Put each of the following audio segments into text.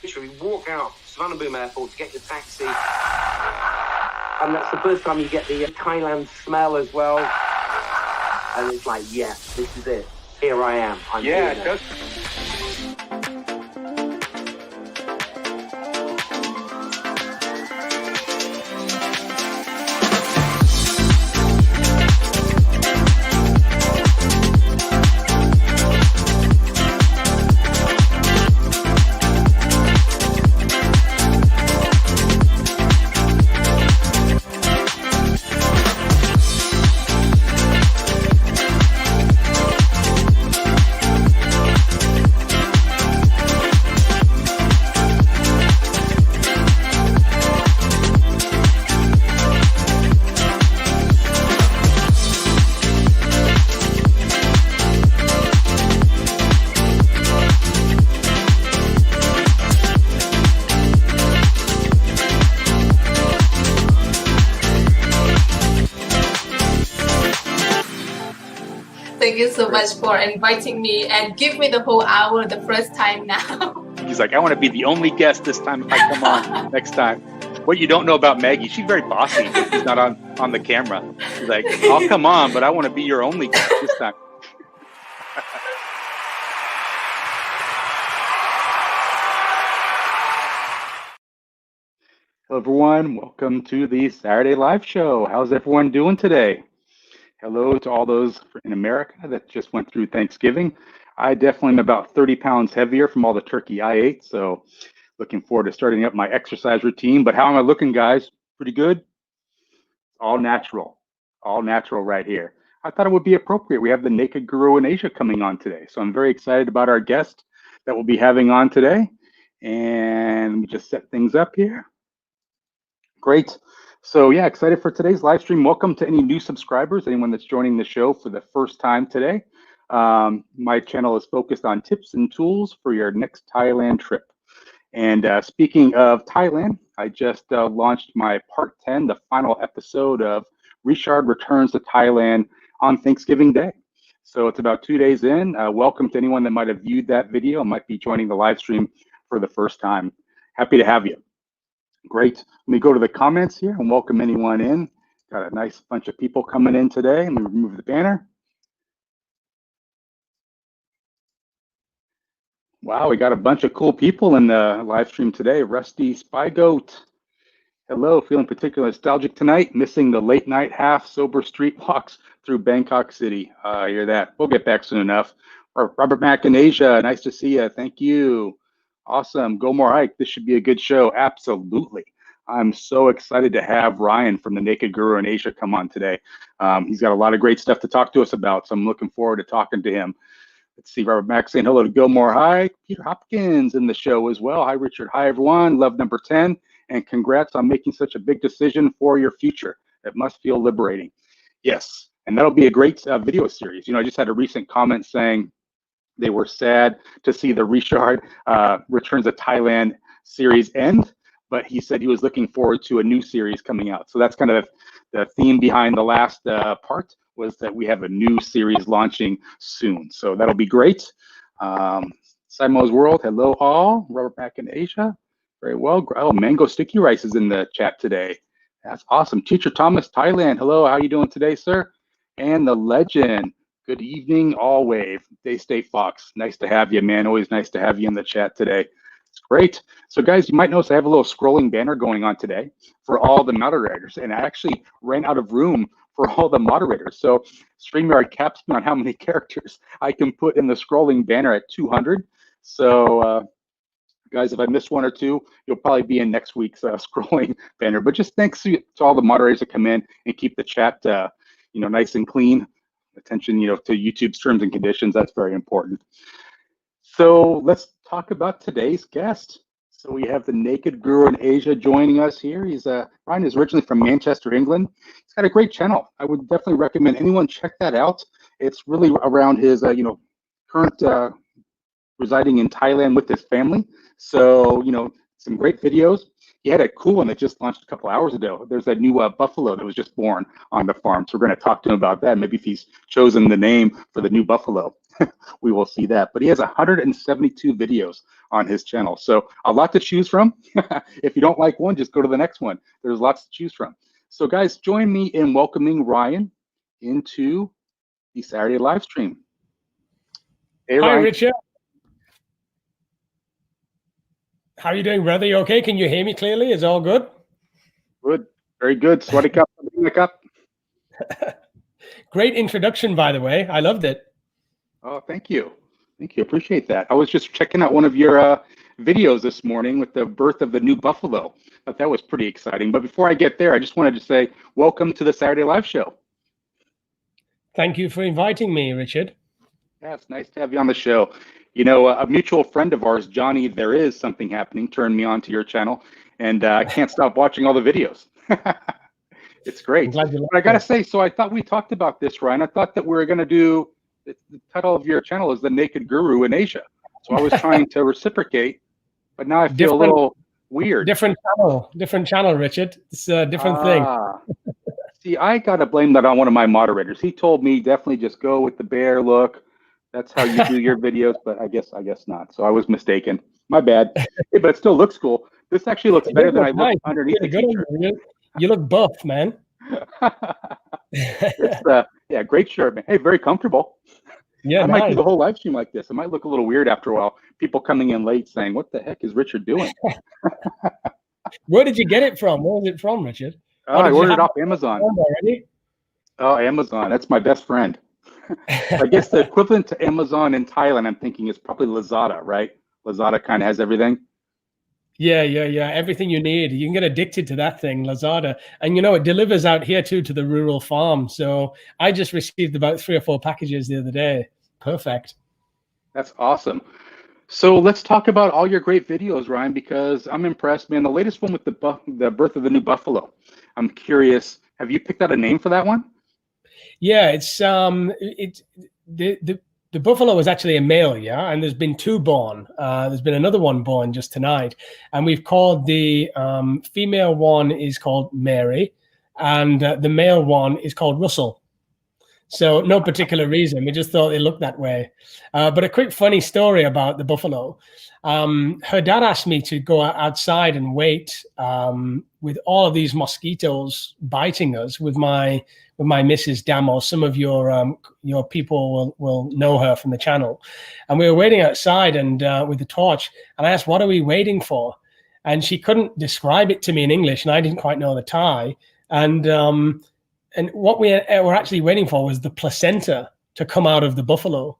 literally walk out Savannah Boom Airport to get your taxi. And that's the first time you get the Thailand smell as well. And it's like, yeah, this is it. Here I am. I'm yeah, here it does. Thank you so much for inviting me and give me the whole hour the first time now. He's like, I want to be the only guest this time if I come on next time. What you don't know about Maggie, she's very bossy when she's not on the camera. She's like, I'll come on, but I want to be your only guest this time. Hello, everyone. Welcome to the Saturday Live Show. How's everyone doing today? Hello to all those in America that just went through Thanksgiving. I definitely am about 30 pounds heavier from all the turkey I ate, so looking forward to starting up my exercise routine. But how am I looking, guys? Pretty good? All natural right here. I thought it would be appropriate. We have the Naked Guru in Asia coming on today, so I'm very excited about our guest that we'll be having on today. And let me just set things up here. Great. So yeah, excited for today's live stream. Welcome to any new subscribers, anyone that's joining the show for the first time today. My channel is focused on tips and tools for your next Thailand trip. And speaking of Thailand, I just launched my part 10, the final episode of Richard Returns to Thailand on Thanksgiving Day. So it's about 2 days in. Welcome to anyone that might have viewed that video, might be joining the live stream for the first time. Happy to have you. Great. Let me go to the comments here and welcome anyone in. Got a nice bunch of people coming in today. Let me remove the banner. Wow, we got a bunch of cool people in the live stream today. Rusty Spy Goat. Hello, feeling particularly nostalgic tonight, missing the late night half sober street walks through Bangkok City. I hear that. We'll get back soon enough. Robert Mack in Asia, nice to see you. Thank you. Awesome. Go more hike. This should be a good show. Absolutely. I'm so excited to have Ryan from the Naked Guru in Asia come on today. He's got a lot of great stuff to talk to us about, so I'm looking forward to talking to him. Let's see, Robert Mack saying hello to Gilmore. Hi, Peter Hopkins in the show as well. Hi, Richard. Hi, everyone. Love number 10. And congrats on making such a big decision for your future. It must feel liberating. Yes, and that'll be a great video series. You know, I just had a recent comment saying they were sad to see the Richard Returns to Thailand series end, but he said he was looking forward to a new series coming out. So that's kind of the theme behind the last part, was that we have a new series launching soon. So that'll be great. Simo's World, hello all. Robert back in Asia, very well. Oh, Mango Sticky Rice is in the chat today. That's awesome. Teacher Thomas, Thailand, hello, how are you doing today, sir? And the legend, good evening, all wave. Day State Fox, nice to have you, man. Always nice to have you in the chat today. It's great. So guys, you might notice I have a little scrolling banner going on today for all the moderators, and I actually ran out of room for all the moderators. So StreamYard caps me on how many characters I can put in the scrolling banner at 200. So guys, if I miss one or two, you'll probably be in next week's scrolling banner. But just thanks to all the moderators that come in and keep the chat you know, nice and clean. Attention, you know, to YouTube's terms and conditions. That's very important. So let's talk about today's guest. So we have the Naked Guru in Asia joining us here. He's Ryan is originally from Manchester, England. He's got a great channel. I would definitely recommend anyone check that out. It's really around his you know, current residing in Thailand with his family. So, you know, some great videos. he had a cool one that just launched a couple hours ago. There's a new buffalo that was just born on the farm. So we're going to talk to him about that. Maybe if he's chosen the name for the new buffalo, we will see that. But he has 172 videos on his channel. So a lot to choose from. If you don't like one, just go to the next one. There's lots to choose from. So guys, join me in welcoming Ryan into the Saturday live stream. Hey, Hi, Ryan. Richard. How are you doing, brother? You okay? Can you hear me clearly? Is all good? Good. Very good. Sweaty cup. Cup. Great introduction, by the way. I loved it. Oh, thank you. Thank you. Appreciate that. I was just checking out one of your videos this morning with the birth of the new buffalo. I thought that was pretty exciting. But before I get there, I just wanted to say welcome to the Saturday Live Show. Thank you for inviting me, Richard. Yeah, it's nice to have you on the show. You know, a mutual friend of ours, Johnny, There Is Something Happening, turned me on to your channel, and I can't stop watching all the videos. It's great. But I got to say, so I thought we talked about this, Ryan. I thought that we were going to do, the title of your channel is The Naked Guru in Asia. So I was trying to reciprocate, but now I feel a little weird. Different channel, Richard. It's a different thing. See, I got to blame that on one of my moderators. He told me definitely just go with the bear look. That's how you do your videos, but I guess not. So I was mistaken. My bad. Hey, but it still looks cool. This actually looks better than I look underneath the t-shirt. You look buff, man. It's yeah, great shirt, man. Hey, very comfortable. Yeah, I might do the whole live stream like this. It might look a little weird after a while. People coming in late saying, "What the heck is Richard doing?" Where did you get it from? Where was it from, Richard? I ordered it off Amazon. Oh, Amazon. That's my best friend. I guess the equivalent to Amazon in Thailand, I'm thinking, is probably Lazada, right? Lazada kind of has everything. Yeah. Everything you need. You can get addicted to that thing, Lazada. And, you know, it delivers out here, too, to the rural farm. So I just received about 3 or 4 packages the other day. Perfect. That's awesome. So let's talk about all your great videos, Ryan, because I'm impressed, man. The latest one with the birth of the new buffalo. I'm curious, have you picked out a name for that one? Yeah, it's the buffalo was actually a male, yeah, and there's been 2 born. There's been another one born just tonight, and we've called the female one is called Mary, and the male one is called Russell. So no particular reason. We just thought they looked that way. But a quick funny story about the buffalo. Her dad asked me to go outside and wait with all of these mosquitoes biting us with my Mrs. Damo. Some of your people will know her from the channel. And we were waiting outside and with the torch. And I asked, "What are we waiting for?" And she couldn't describe it to me in English, and I didn't quite know the Thai. And what we were actually waiting for was the placenta to come out of the buffalo.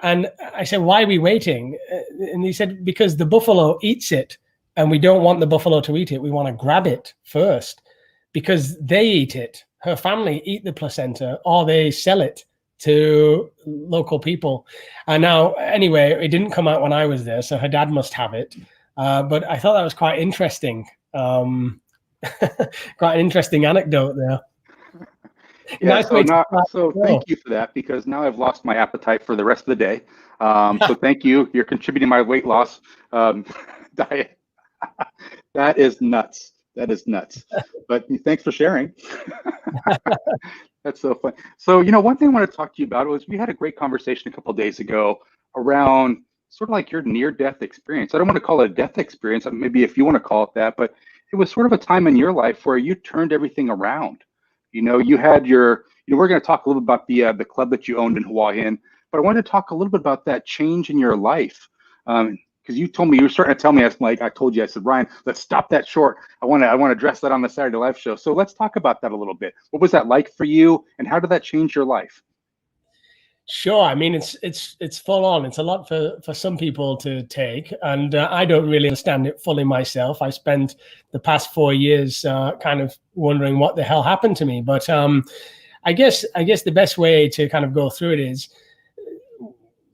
And I said, "Why are we waiting?" And he said, "Because the buffalo eats it, and we don't want the buffalo to eat it. We want to grab it first, because they eat it. Her family eat the placenta, or they sell it to local people." And now, anyway, it didn't come out when I was there, so her dad must have it. But I thought that was quite interesting. Quite an interesting anecdote there. Yeah, so thank you for that, because now I've lost my appetite for the rest of the day. So thank you. You're contributing to my weight loss diet. That is nuts. That is nuts. But thanks for sharing. That's so fun. So, you know, one thing I want to talk to you about was we had a great conversation a couple of days ago around sort of like your near-death experience. I don't want to call it a death experience, maybe if you want to call it that, but it was sort of a time in your life where you turned everything around. You know, you had your, you know, we're going to talk a little bit about the club that you owned in Hawaii, but I wanted to talk a little bit about that change in your life. Because you told me, you were starting to tell me, I told you, I said, "Ryan, let's stop that short. I want to address that on the Saturday Live Show." So let's talk about that a little bit. What was that like for you, and how did that change your life? Sure. I mean, it's full on. It's a lot for some people to take, and I don't really understand it fully myself. I spent the past 4 years kind of wondering what the hell happened to me. But I guess the best way to kind of go through it is,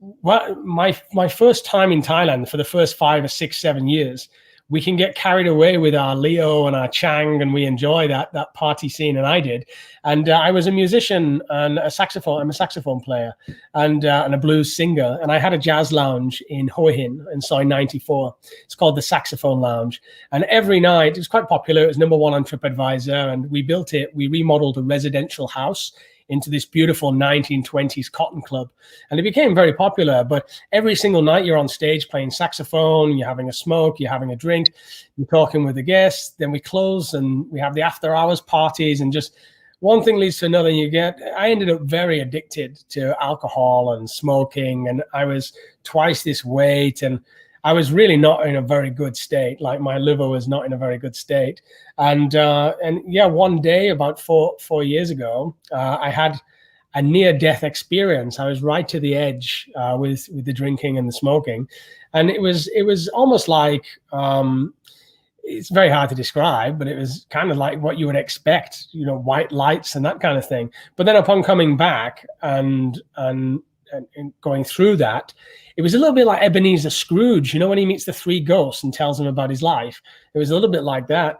well, my first time in Thailand for the first 5 or 6, 7 years we can get carried away with our Leo and our Chang, and we enjoy that party scene, and I did. And I was a musician and a saxophone. I'm a saxophone player and a blues singer. And I had a jazz lounge in Hua Hin in Soi 94. It's called the Saxophone Lounge. And every night, it was quite popular. It was #1 on TripAdvisor, and we built it. We remodeled a residential house into this beautiful 1920s cotton club, and it became very popular. But every single night you're on stage playing saxophone, you're having a smoke, you're having a drink, you're talking with the guests. Then we close and we have the after hours parties, and just one thing leads to another. I ended up very addicted to alcohol and smoking, and I was twice this weight, and I was really not in a very good state. Like, my liver was not in a very good state. And yeah, one day about four years ago, I had a near-death experience. I was right to the edge with the drinking and the smoking, and it was almost like, it's very hard to describe, but it was kind of like what you would expect, white lights and that kind of thing. But then upon coming back and going through that, it was a little bit like Ebenezer Scrooge, when he meets the three ghosts and tells them about his life. It was a little bit like that.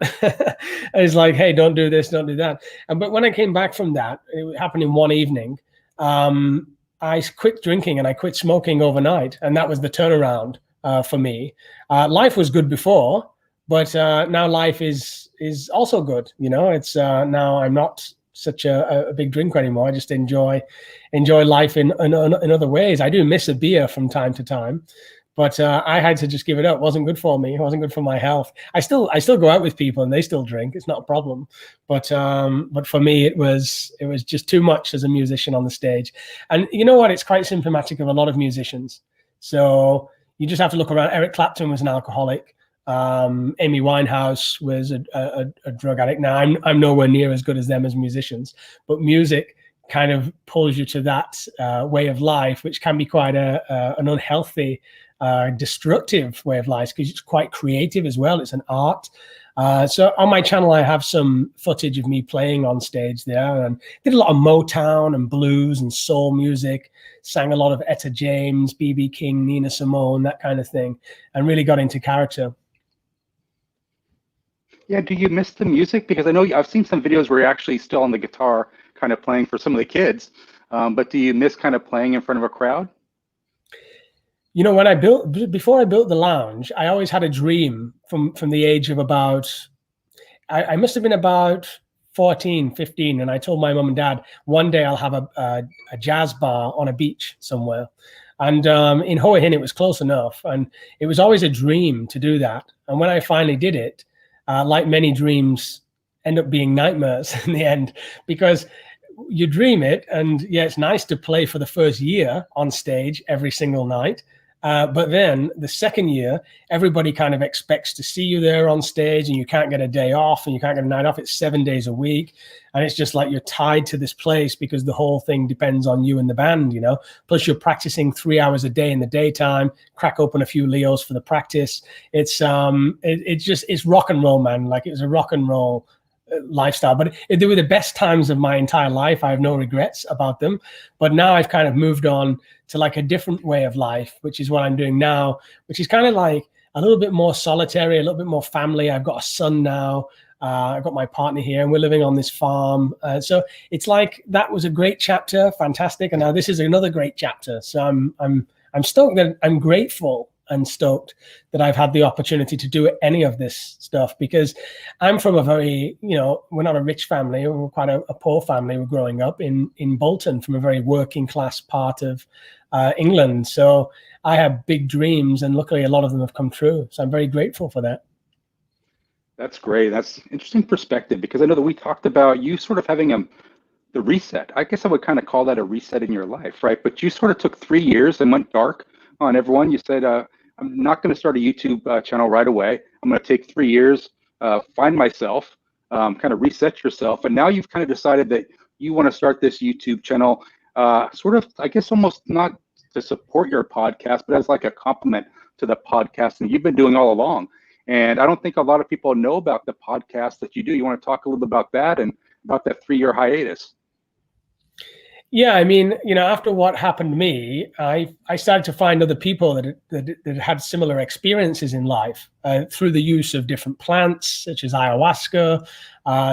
It's like, hey, don't do this, don't do that. But when I came back from that, it happened in one evening. I quit drinking and I quit smoking overnight, and that was the turnaround for me. Life was good before, but now life is also good. It's now I'm not such a big drinker anymore. I just enjoy life in other ways. I do miss a beer from time to time, but I had to just give it up. It wasn't good for me. It wasn't good for my health. I still go out with people and they still drink. It's not a problem. But for me, it was just too much as a musician on the stage. And you know what? It's quite symptomatic of a lot of musicians. So you just have to look around. Eric Clapton was an alcoholic. Amy Winehouse was a drug addict. Now I'm nowhere near as good as them as musicians, but music kind of pulls you to that way of life, which can be quite an unhealthy, destructive way of life, because it's quite creative as well. It's an art. So on my channel, I have some footage of me playing on stage there, and did a lot of Motown and blues and soul music, sang a lot of Etta James, B.B. King, Nina Simone, that kind of thing, and really got into character. Yeah, do you miss the music? Because I know I've seen some videos where you're actually still on the guitar, kind of playing for some of the kids. But do you miss kind of playing in front of a crowd? When before I built the lounge, I always had a dream from the age of about, I must have been about 14, 15. And I told my mom and dad, one day I'll have a jazz bar on a beach somewhere. And in Hua Hin, it was close enough. And it was always a dream to do that. And when I finally did it, like many dreams, end up being nightmares in the end, because you dream it, and yeah, it's nice to play for the first year on stage every single night. But then the second year, everybody kind of expects to see you there on stage, and you can't get a day off, and you can't get a night off. It's 7 days a week. And it's just like you're tied to this place because the whole thing depends on you and the band, Plus you're practicing 3 hours a day in the daytime, crack open a few Leos for the practice. It's rock and roll, man. Like, it was a rock and roll lifestyle, but they were the best times of my entire life. I have no regrets about them. But now I've kind of moved on to like a different way of life, which is what I'm doing now, which is kind of like a little bit more solitary, a little bit more family. I've got a son now. I've got my partner here, and we're living on this farm. So it's like, that was a great chapter, fantastic, and now this is another great chapter. So I'm stoked that I'm grateful and stoked that I've had the opportunity to do any of this stuff, because I'm from a very, we're not a rich family. We're quite a poor family. We're growing up in Bolton, from a very working class part of England. So I have big dreams, and luckily a lot of them have come true. So I'm very grateful for that. That's great. That's interesting perspective, because I know that we talked about you sort of having the reset. I guess I would kind of call that a reset in your life, right? But you sort of took 3 years and went dark on everyone. You said, I'm not going to start a YouTube channel right away. I'm going to take 3 years, find myself, kind of reset yourself. And now you've kind of decided that you want to start this YouTube channel, sort of, I guess, almost not to support your podcast, but as like a complement to the podcast that you've been doing all along. And I don't think a lot of people know about the podcast that you do. You want to talk a little bit about that and about that 3 year hiatus? Yeah, I mean, after what happened to me, I started to find other people that had similar experiences in life through the use of different plants, such as ayahuasca,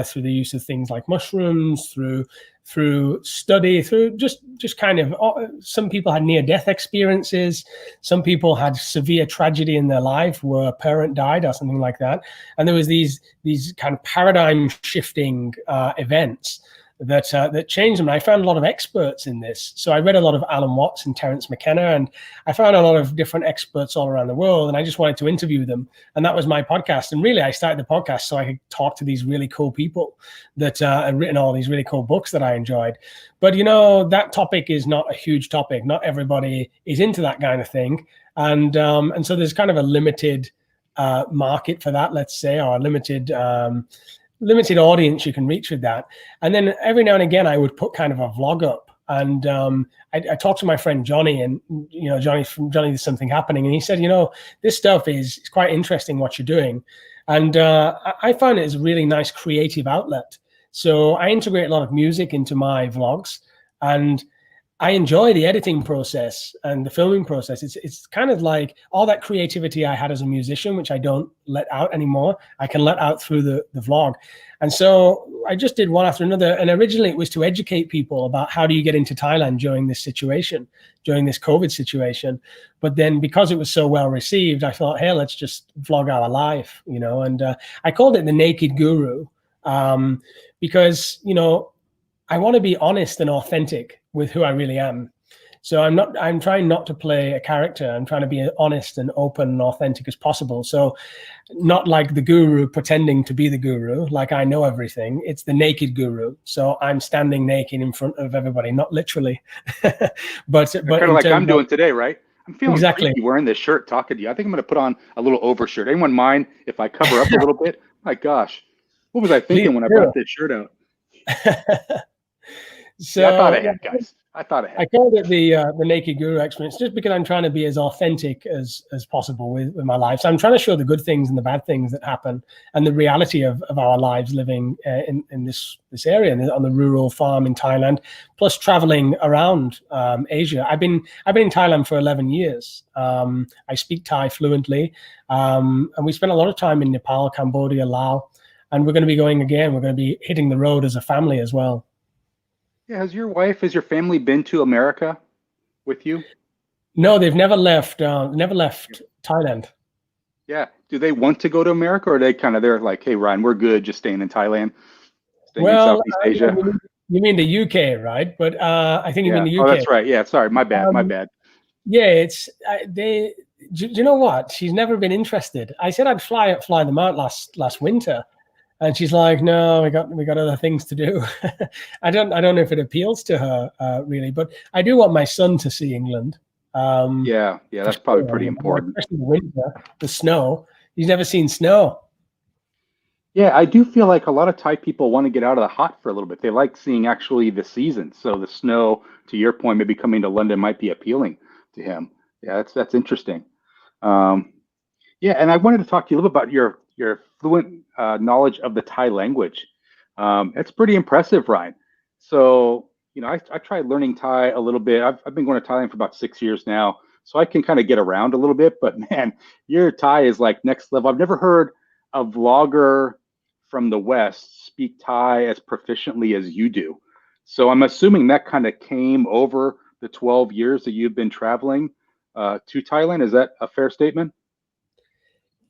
through the use of things like mushrooms, through study, through just kind of. Some people had near-death experiences. Some people had severe tragedy in their life, where a parent died or something like that, and there was these kind of paradigm-shifting events that changed them. I found a lot of experts in this. So I read a lot of Alan Watts and Terence McKenna, and I found a lot of different experts all around the world, and I just wanted to interview them. And that was my podcast. And really, I started the podcast so I could talk to these really cool people that had written all these really cool books that I enjoyed. But, that topic is not a huge topic. Not everybody is into that kind of thing. And so there's kind of a limited market for that, let's say, or a limited audience you can reach with that. And then every now and again, I would put kind of a vlog up. And I talked to my friend Johnny, and Johnny There's Something Happening, and he said, this stuff is quite interesting what you're doing. And I found it as a really nice creative outlet. So I integrate a lot of music into my vlogs, and I enjoy the editing process and the filming process. It's kind of like all that creativity I had as a musician, which I don't let out anymore, I can let out through the vlog. And so I just did one after another. And originally it was to educate people about how do you get into Thailand during this situation, during this COVID situation. But then because it was so well received, I thought, hey, let's just vlog our life, and I called it the Naked Guru because, I want to be honest and authentic with who I really am. So I'm trying not to play a character. I'm trying to be honest and open and authentic as possible. So not like the guru pretending to be the guru, like I know everything. It's the naked guru. So I'm standing naked in front of everybody, not literally, but kind of like I'm doing today, right? I'm feeling exactly creepy wearing this shirt talking to you. I think I'm going to put on a little overshirt. Anyone mind if I cover up a little bit? My gosh, what was I thinking when I brought this shirt out? So yeah, I thought ahead, guys. I thought ahead. I called it the Naked Guru experience just because I'm trying to be as authentic as possible with my life. So I'm trying to show the good things and the bad things that happen and the reality of our lives living in this area on the rural farm in Thailand, plus traveling around Asia. I've been in Thailand for 11 years. I speak Thai fluently, and we spent a lot of time in Nepal, Cambodia, Laos, and we're going to be going again. We're going to be hitting the road as a family as well. Yeah, has your family been to America with you? No, they've never left. Thailand. Yeah. Do they want to go to America, or are they they're like, hey, Ryan, we're good, just staying in Thailand, staying in Southeast Asia? You mean the UK, right? But I think you mean the UK. Oh, that's right. Yeah, sorry, my bad. Yeah, it's they. Do you know what? She's never been interested. I said I'd fly them out last winter. And she's like, no, we got other things to do. I don't know if it appeals to her really, but I do want my son to see England. Yeah, that's probably pretty important. Especially the winter, the snow. He's never seen snow. Yeah, I do feel like a lot of Thai people want to get out of the hot for a little bit. They like seeing actually the season. So the snow, to your point, maybe coming to London might be appealing to him. Yeah, that's interesting. Yeah, and I wanted to talk to you a little bit about your fluent knowledge of the Thai language. It's pretty impressive, Ryan. So, I tried learning Thai a little bit. I've been going to Thailand for about 6 years now, so I can kind of get around a little bit. But man, your Thai is like next level. I've never heard a vlogger from the West speak Thai as proficiently as you do. So I'm assuming that kind of came over the 12 years that you've been traveling to Thailand. Is that a fair statement?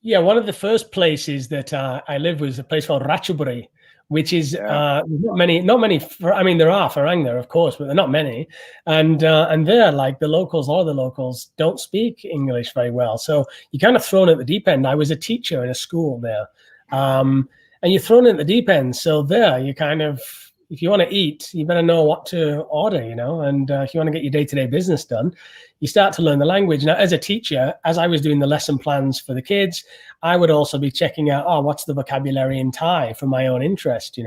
Yeah, one of the first places that I lived was a place called Ratchaburi, which is not many. I mean, there are Farang there, of course, but they're not many. And there, like a lot of the locals don't speak English very well. So you're kind of thrown at the deep end. I was a teacher in a school there, and you're thrown at the deep end. So there, you kind of, if you want to eat, you better know what to order, and if you want to get your day-to-day business done, you start to learn the language. Now, as a teacher, as I was doing the lesson plans for the kids, I would also be checking out, what's the vocabulary in Thai for my own interest,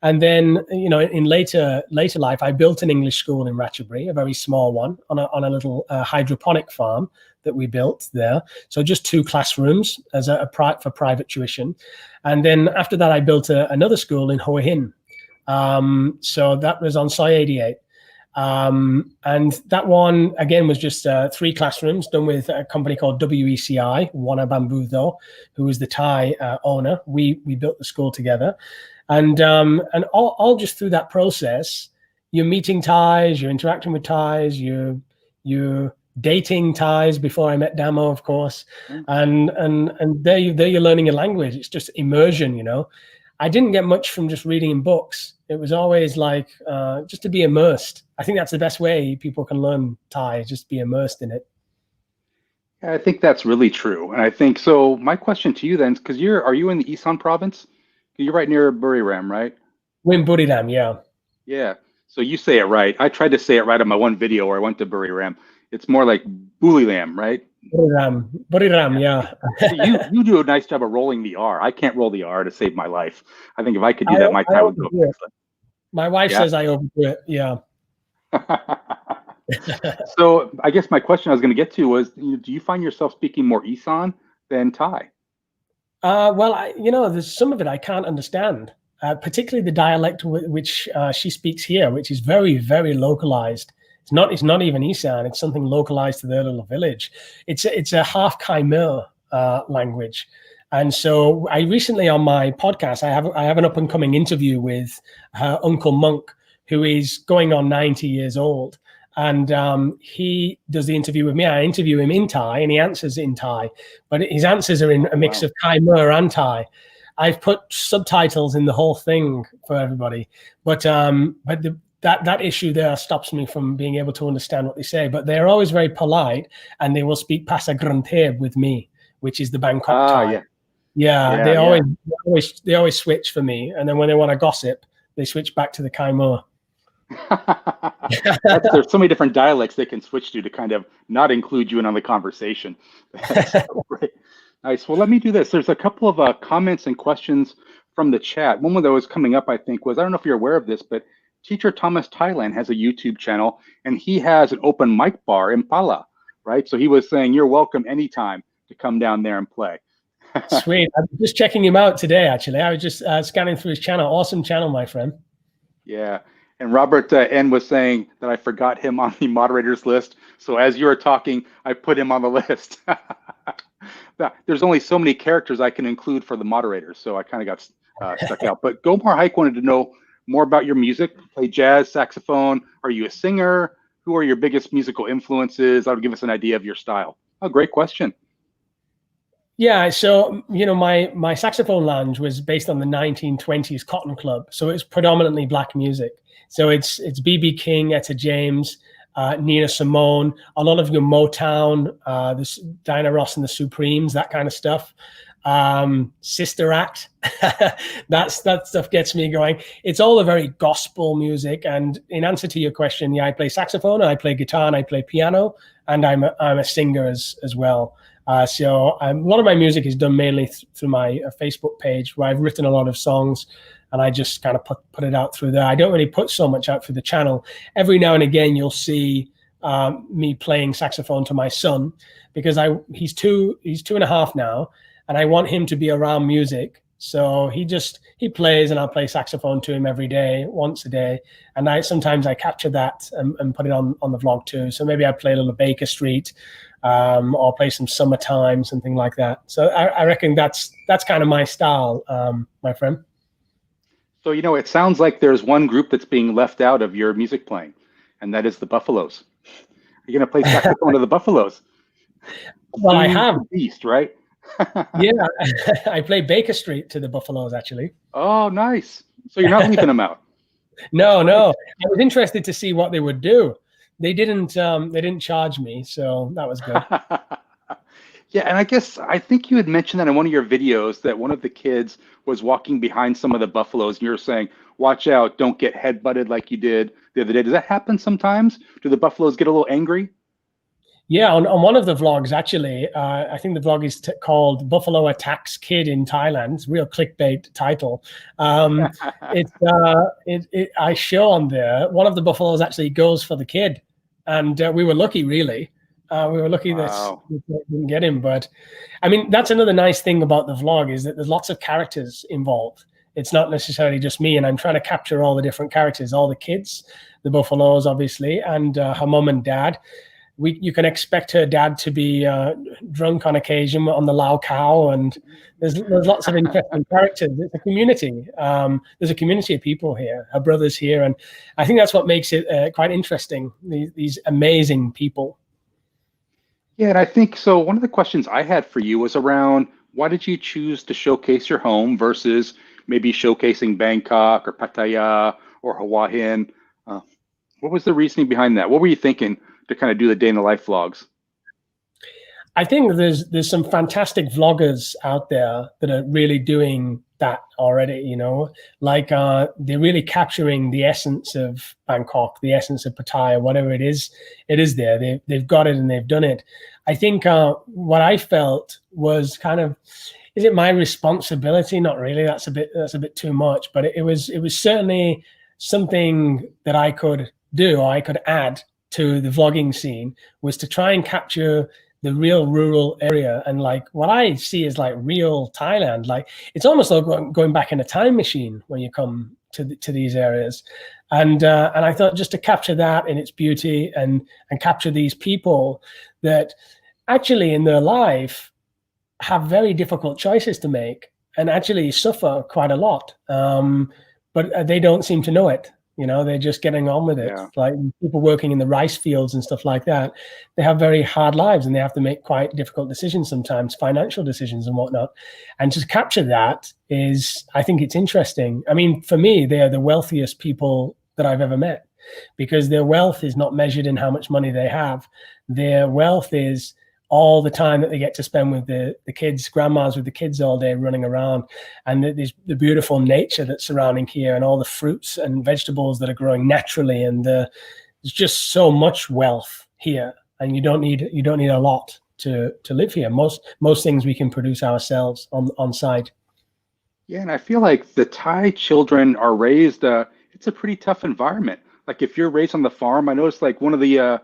And then, in later life, I built an English school in Ratchaburi, a very small one, on a little hydroponic farm that we built there. So just 2 classrooms as for private tuition. And then after that, I built another school in Hua Hin. So that was on Soi 88. And that one, again, was just 3 classrooms done with a company called WECI, Wana Bambutho, who was the Thai owner. We built the school together. And all just through that process, you're meeting Thais, you're interacting with Thais, you're dating Thais before I met Damo, of course. And there you're learning a language. It's just immersion, you know. I didn't get much from just reading in books. It was always like just to be immersed. I think that's the best way people can learn Thai, just be immersed in it. Yeah, I think that's really true. And I think, so my question to you then, because are you in the Isan province? You're right near Buriram, right? We're in Buriram, yeah. Yeah. So you say it right. I tried to say it right on my one video where I went to Buriram. It's more like Buliram, right? Buriram, yeah. you do a nice job of rolling the R. I can't roll the R to save my life. I think if I could do that, my Thai would go excellent. My wife says I overdo it, yeah. So I guess my question I was going to get to was, do you find yourself speaking more Isan than Thai? Well, there's some of it I can't understand, particularly the dialect which she speaks here, which is very, very localized. It's not even Isan. It's something localized to their little village. It's a half Khmer language. And so I recently on my podcast, I have an up and coming interview with her uncle Monk, who is going on 90 years old. And he does the interview with me. I interview him in Thai and he answers in Thai, but his answers are in a mix of Khmer and Thai. I've put subtitles in the whole thing for everybody, but that issue there stops me from being able to understand what they say. But they're always very polite and they will speak Pasa Granteb with me, which is the Bangkok Thai. Yeah, they always switch for me, and then when they want to gossip, they switch back to the Khmer. There's so many different dialects they can switch to kind of not include you in on the conversation. That's so great. Nice. Well, let me do this. There's a couple of comments and questions from the chat. One that was coming up, I think, was, I don't know if you're aware of this, but Teacher Thomas Thailand has a YouTube channel, and he has an open mic bar in Pala, right? So he was saying, you're welcome anytime to come down there and play. Sweet. I'm just checking him out today, actually. I was just scanning through his channel. Awesome channel, my friend. Yeah. And Robert N was saying that I forgot him on the moderators list. So as you were talking, I put him on the list. There's only so many characters I can include for the moderators. So I kind of got stuck out. But Gomar Hike wanted to know more about your music. You play jazz, saxophone. Are you a singer? Who are your biggest musical influences? That would give us an idea of your style. Oh, great question. Yeah, so my saxophone lounge was based on the 1920s Cotton Club, so it's predominantly black music. So it's B.B. King, Etta James, Nina Simone, a lot of your Motown, this Diana Ross and the Supremes, that kind of stuff. Sister Act, that stuff gets me going. It's all a very gospel music. And in answer to your question, yeah, I play saxophone, I play guitar, and I play piano, and I'm a singer as well. So a lot of my music is done mainly through my Facebook page, where I've written a lot of songs, and I just kind of put it out through there. I don't really put so much out through the channel. Every now and again, you'll see me playing saxophone to my son, because he's two and a half now, and I want him to be around music. So he plays, and I'll play saxophone to him every day, once a day. And sometimes I capture that and put it on the vlog too. So maybe I play a little Baker Street, or play some Summertime, something like that. So I reckon that's kind of my style, my friend. So, it sounds like there's one group that's being left out of your music playing, and that is the Buffaloes. You're going to play saxophone to the Buffaloes. Well, I have. Beast, right? Yeah, I play Baker Street to the Buffaloes, actually. Oh, nice. So you're not leaving them out. No. I was interested to see what they would do. They didn't charge me, so that was good. Yeah, and I think you had mentioned that in one of your videos that one of the kids was walking behind some of the buffaloes, and you were saying, watch out, don't get headbutted like you did the other day. Does that happen sometimes? Do the buffaloes get a little angry? Yeah, on one of the vlogs, actually, I think the vlog is called Buffalo Attacks Kid in Thailand. It's a real clickbait title. I show on there, one of the buffaloes actually goes for the kid. And we were lucky, really. We were lucky that we didn't get him. But, I mean, that's another nice thing about the vlog, is that there's lots of characters involved. It's not necessarily just me, and I'm trying to capture all the different characters, all the kids, the buffaloes, obviously, and her mom and dad. You can expect her dad to be drunk on occasion on the Lao cow, and there's lots of interesting characters. It's a community. There's a community of people here. Her brother's here, and I think that's what makes it quite interesting. These amazing people. Yeah, and I think so. One of the questions I had for you was around why did you choose to showcase your home versus maybe showcasing Bangkok or Pattaya or Hawaii? What was the reasoning behind that? What were you thinking to kind of do the day in the life vlogs? I think there's some fantastic vloggers out there that are really doing that already, you know, like they're really capturing the essence of Bangkok, the essence of Pattaya, whatever it is there. They've got it and they've done it. I think what I felt was kind of, is it my responsibility? Not really. That's a bit too much, but it was certainly something that I could do, or I could add to the vlogging scene, was to try and capture the real rural area. And like what I see is like real Thailand. Like it's almost like going back in a time machine when you come to these areas. And I thought just to capture that in its beauty and capture these people that actually in their life have very difficult choices to make and actually suffer quite a lot. But they don't seem to know it. You know, they're just getting on with it. Yeah. Like people working in the rice fields and stuff like that, they have very hard lives and they have to make quite difficult decisions sometimes, financial decisions and whatnot. And to capture that is, I think it's interesting. I mean, for me, they are the wealthiest people that I've ever met, because their wealth is not measured in how much money they have. Their wealth is all the time that they get to spend with the kids, grandmas with the kids all day running around, and the beautiful nature that's surrounding here, and all the fruits and vegetables that are growing naturally, and there's just so much wealth here, and you don't need a lot to live here. Most things we can produce ourselves on site. Yeah, and I feel like the Thai children are raised. It's a pretty tough environment. Like if you're raised on the farm, I noticed like one of the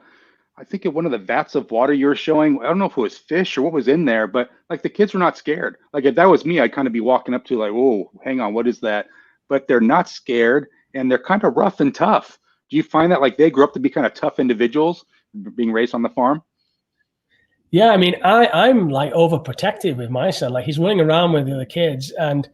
I think one of the vats of water you were showing, I don't know if it was fish or what was in there, but like the kids were not scared. Like if that was me, I'd kind of be walking up to like, whoa, hang on, what is that? But they're not scared and they're kind of rough and tough. Do you find that like they grew up to be kind of tough individuals being raised on the farm? Yeah, I mean, I'm like overprotective with my son. Like he's running around with the other kids, and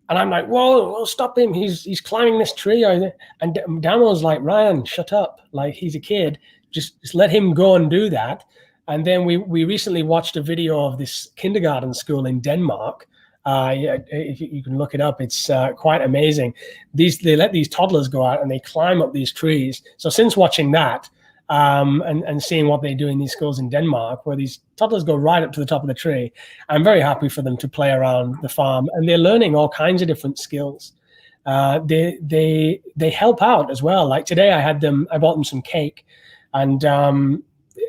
I'm like, whoa, stop him! He's climbing this tree. And Damo's like, Ryan, shut up! Like he's a kid. Just let him go and do that. And then we recently watched a video of this kindergarten school in Denmark. If you can look it up, it's quite amazing. They let these toddlers go out and they climb up these trees. So since watching that and seeing what they do in these schools in Denmark, where these toddlers go right up to the top of the tree, I'm very happy for them to play around the farm, and they're learning all kinds of different skills. They help out as well. Like today, I bought them some cake. And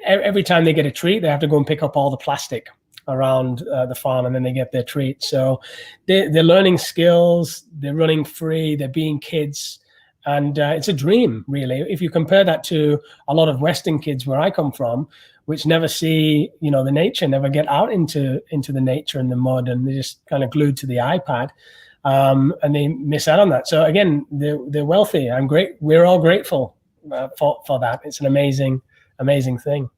every time they get a treat, they have to go and pick up all the plastic around the farm, and then they get their treat. So they're learning skills, they're running free, they're being kids. And it's a dream, really. If you compare that to a lot of Western kids where I come from, which never see, you know, the nature, never get out into the nature and the mud, and they're just kind of glued to the iPad. And they miss out on that. So again, they're wealthy. I'm great. We're all grateful for that. It's an amazing thing.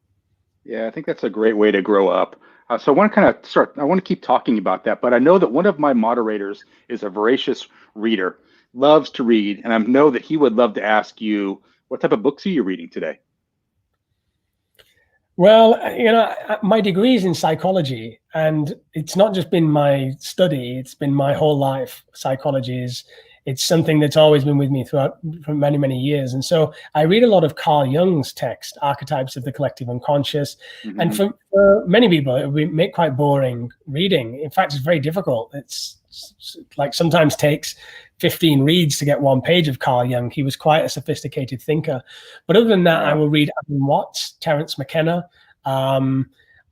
Yeah, I think that's a great way to grow up. So I want to keep talking about that, but I know that one of my moderators is a voracious reader, loves to read, and I know that he would love to ask you, what type of books are you reading today? Well, you know, my degree is in psychology, and it's not just been my study, it's been my whole life. Psychology it's something that's always been with me for many, many years. And so I read a lot of Carl Jung's text, Archetypes of the Collective Unconscious. Mm-hmm. And for many people, it would make quite boring reading. In fact, it's very difficult. It's like sometimes takes 15 reads to get one page of Carl Jung. He was quite a sophisticated thinker. But other than that, I will read Alan Watts, Terence McKenna.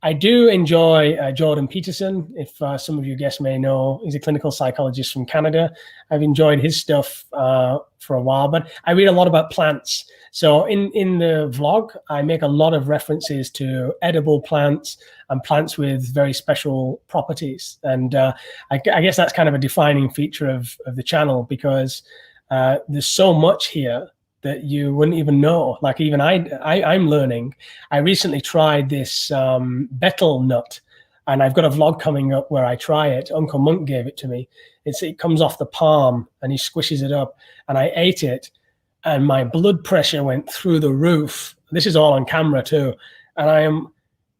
I do enjoy Jordan Peterson. If some of you guests may know, he's a clinical psychologist from Canada. I've enjoyed his stuff for a while, but I read a lot about plants. So in the vlog, I make a lot of references to edible plants and plants with very special properties. And I guess that's kind of a defining feature of the channel, because there's so much here that you wouldn't even know. Like even I'm learning. I recently tried this betel nut, and I've got a vlog coming up where I try it. Uncle Monk gave it to me. It comes off the palm and he squishes it up, and I ate it, and my blood pressure went through the roof. This is all on camera too. And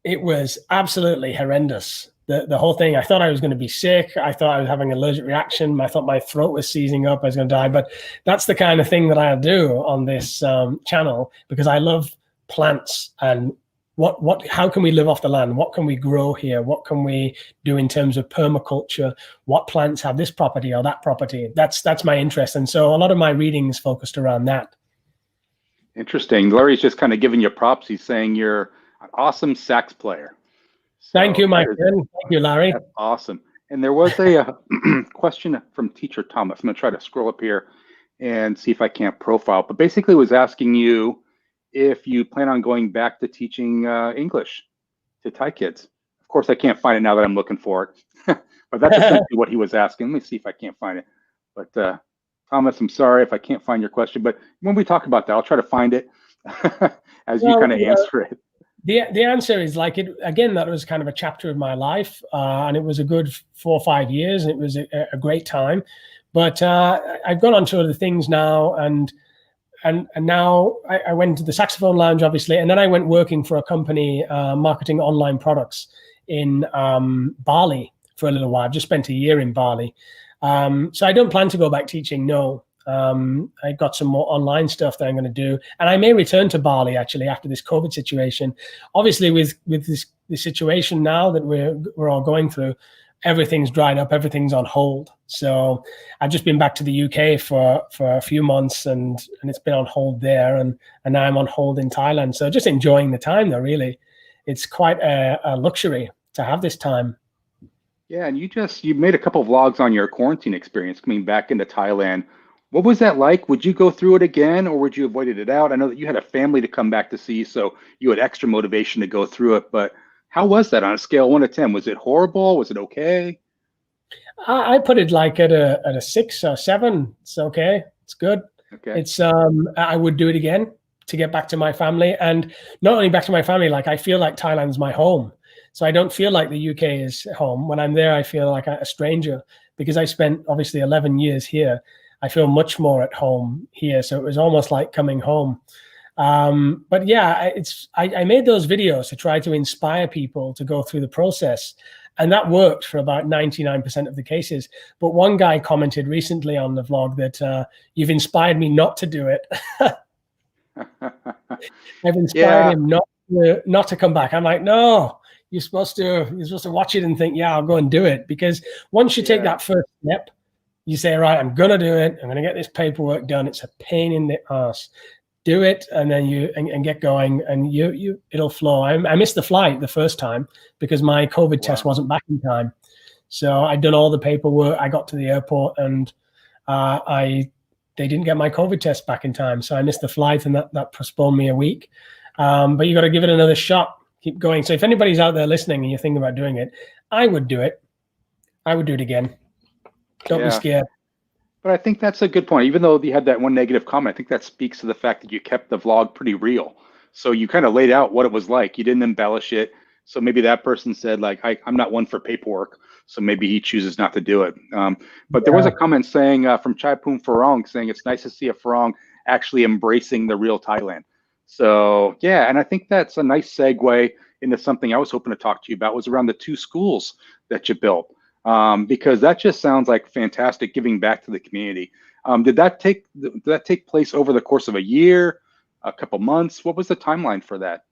it was absolutely horrendous. The whole thing, I thought I was going to be sick. I thought I was having an allergic reaction. I thought my throat was seizing up. I was going to die. But that's the kind of thing that I'll do on this channel, because I love plants and how can we live off the land? What can we grow here? What can we do in terms of permaculture? What plants have this property or that property? That's my interest. And so a lot of my reading is focused around that. Interesting. Larry's just kind of giving you props. He's saying you're an awesome sax player. Thank you, my friend. Thank you, Larry. That's awesome. And there was a question from Teacher Thomas. I'm going to try to scroll up here and see if I can't profile. But basically was asking you if you plan on going back to teaching English to Thai kids. Of course, I can't find it now that I'm looking for it. But that's essentially what he was asking. Let me see if I can't find it. But Thomas, I'm sorry if I can't find your question. But when we talk about that, I'll try to find it as you kind of answer it. The answer is like it again. That was kind of a chapter of my life, and it was a good 4 or 5 years. And it was a great time, but I've gone on to other things now, and now I went to the Saxophone Lounge, obviously, and then I went working for a company marketing online products in Bali for a little while. I've just spent a year in Bali, so I don't plan to go back teaching. No. I got some more online stuff that I'm going to do, and I may return to Bali actually after this COVID situation. Obviously, with this situation now that we're all going through, everything's dried up, everything's on hold. So I've just been back to the UK for a few months, and it's been on hold there, and now I'm on hold in Thailand. So just enjoying the time though. Really, it's quite a luxury to have this time. Yeah, and you made a couple of vlogs on your quarantine experience coming back into Thailand. What was that like? Would you go through it again, or would you have waited it out? I know that you had a family to come back to see, so you had extra motivation to go through it. But how was that on a scale of 1 to 10? Was it horrible? Was it okay? I put it like at a 6 or 7. It's okay. It's good. Okay. It's I would do it again to get back to my family, and not only back to my family. Like I feel like Thailand's my home, so I don't feel like the UK is home. When I'm there, I feel like a stranger, because I spent obviously 11 years here. I feel much more at home here. So it was almost like coming home. But yeah, I made those videos to try to inspire people to go through the process. And that worked for about 99% of the cases. But one guy commented recently on the vlog that you've inspired me not to do it. I've inspired him not to come back. I'm like, no, you're supposed to watch it and think, yeah, I'll go and do it. Because once you take that first step, you say, right, I'm going to do it. I'm going to get this paperwork done. It's a pain in the ass. Do it, and then and get going, and it'll flow. I missed the flight the first time because my COVID test wasn't back in time. So I'd done all the paperwork. I got to the airport, and they didn't get my COVID test back in time. So I missed the flight, and that postponed me a week. But you got to give it another shot. Keep going. So if anybody's out there listening and you're thinking about doing it, I would do it. I would do it again. Don't be scared. But I think that's a good point. Even though you had that one negative comment, I think that speaks to the fact that you kept the vlog pretty real. So you kind of laid out what it was like. You didn't embellish it. So maybe that person said, like, I'm not one for paperwork. So maybe he chooses not to do it. But there was a comment saying from Chai Poon Farong saying it's nice to see a Farong actually embracing the real Thailand. So yeah, and I think that's a nice segue into something I was hoping to talk to you about, was around the 2 schools that you built. Because that just sounds like fantastic giving back to the community. Did that take place over the course of a year, a couple months? What was the timeline for that?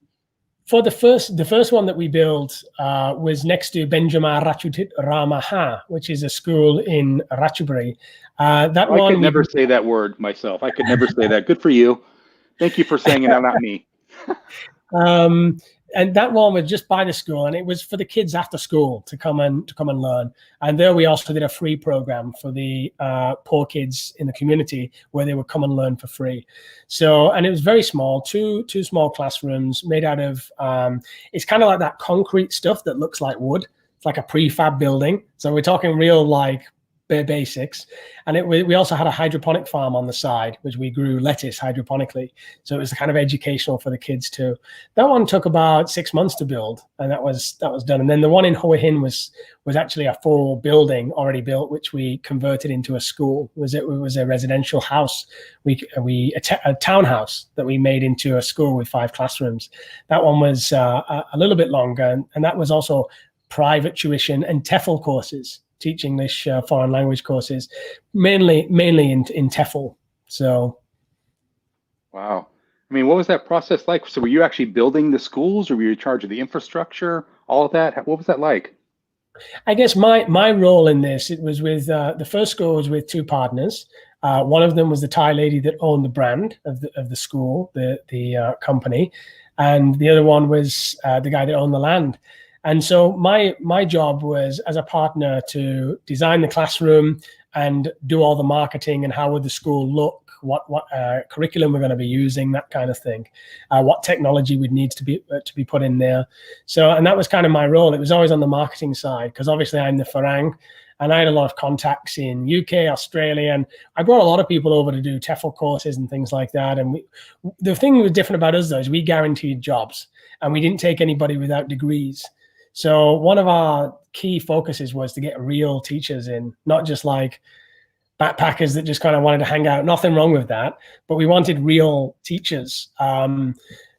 For the first one that we built was next to Benjamin Rachutit Ramaha, which is a school in Ratchaburi. I could never say that word myself. I could never say that. Good for you. Thank you for saying it, not me. And that one was just by the school, and it was for the kids after school to come and learn. And there we also did a free program for the poor kids in the community where they would come and learn for free. So, and it was very small, two small classrooms made out of it's kind of like that concrete stuff that looks like wood. It's like a prefab building. So we're talking real like bare basics. And we also had a hydroponic farm on the side, which we grew lettuce hydroponically. So it was kind of educational for the kids too. That one took about 6 months to build, and that was done. And then the one in Hua Hin was actually a full building already built, which we converted into a school. It was a residential house. A townhouse that we made into a school with 5 classrooms. That one was a little bit longer, and that was also private tuition and TEFL courses. Teach English foreign language courses, mainly in TEFL. So, wow. I mean, what was that process like? So were you actually building the schools, or were you in charge of the infrastructure, all of that? What was that like? I guess my role in this, it was with the first school was with 2 partners. One of them was the Thai lady that owned the brand of the school, the company, and the other one was the guy that owned the land. And so my job was, as a partner, to design the classroom and do all the marketing and how would the school look, what curriculum we're going to be using, that kind of thing, what technology would need to be put in there. So, and that was kind of my role. It was always on the marketing side, because obviously I'm the Farang, and I had a lot of contacts in UK, Australia, and I brought a lot of people over to do TEFL courses and things like that. And the thing that was different about us, though, is we guaranteed jobs, and we didn't take anybody without degrees. So one of our key focuses was to get real teachers in, not just like backpackers that just kind of wanted to hang out. Nothing wrong with that, but we wanted real teachers.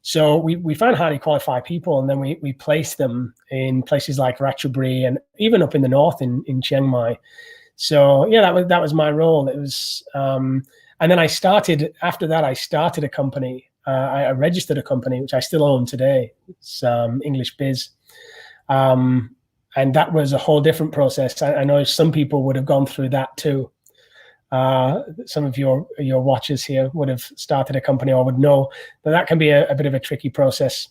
So we found highly qualified people, and then we placed them in places like Ratchaburi and even up in the north in Chiang Mai. So yeah, that was my role. It was, and then after that I started a company. I registered a company, which I still own today. It's English Biz. And that was a whole different process. I know some people would have gone through that too. Some of your watchers here would have started a company or would know that can be a bit of a tricky process.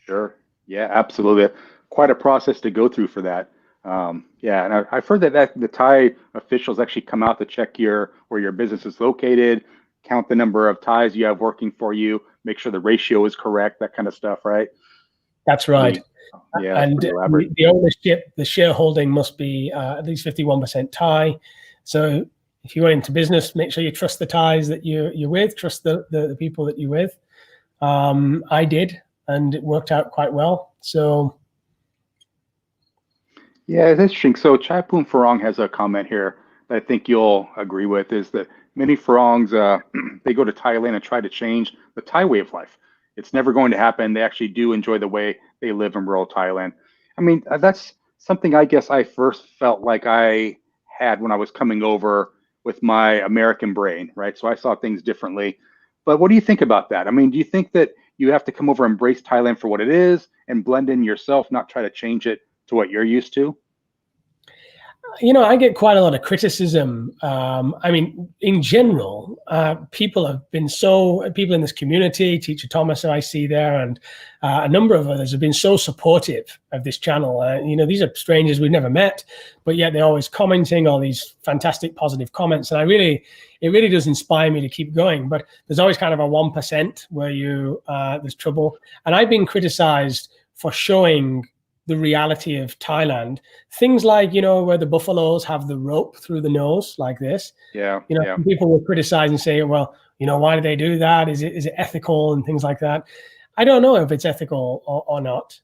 Sure. Yeah, absolutely. Quite a process to go through for that. Yeah, and I've heard that the Thai officials actually come out to check where your business is located, count the number of Thais you have working for you, make sure the ratio is correct, that kind of stuff, right? That's right. Yeah, and the ownership, the shareholding must be at least 51% Thai. So if you go into business, make sure you trust the Thais that you're with, trust the people that you're with. I did, and it worked out quite well. So yeah, it's interesting. So Chaipun Farong has a comment here that I think you'll agree with, is that many Farongs, they go to Thailand and try to change the Thai way of life. It's never going to happen. They actually do enjoy the way they live in rural Thailand. I mean, that's something I guess I first felt like I had when I was coming over with my American brain, right? So I saw things differently. But what do you think about that? I mean, do you think that you have to come over and embrace Thailand for what it is and blend in yourself, not try to change it to what you're used to? You know, I get quite a lot of criticism. I mean, in general, people in this community, Teacher Thomas, I see there, and a number of others have been so supportive of this channel. You know, these are strangers we've never met, but yet they're always commenting all these fantastic positive comments. And it really does inspire me to keep going. But there's always kind of a 1% where there's trouble. And I've been criticized for showing the reality of Thailand, things like, you know, where the buffaloes have the rope through the nose like this. Yeah. You know, people will criticize and say, well, you know, why do they do that? Is it ethical and things like that? I don't know if it's ethical or not.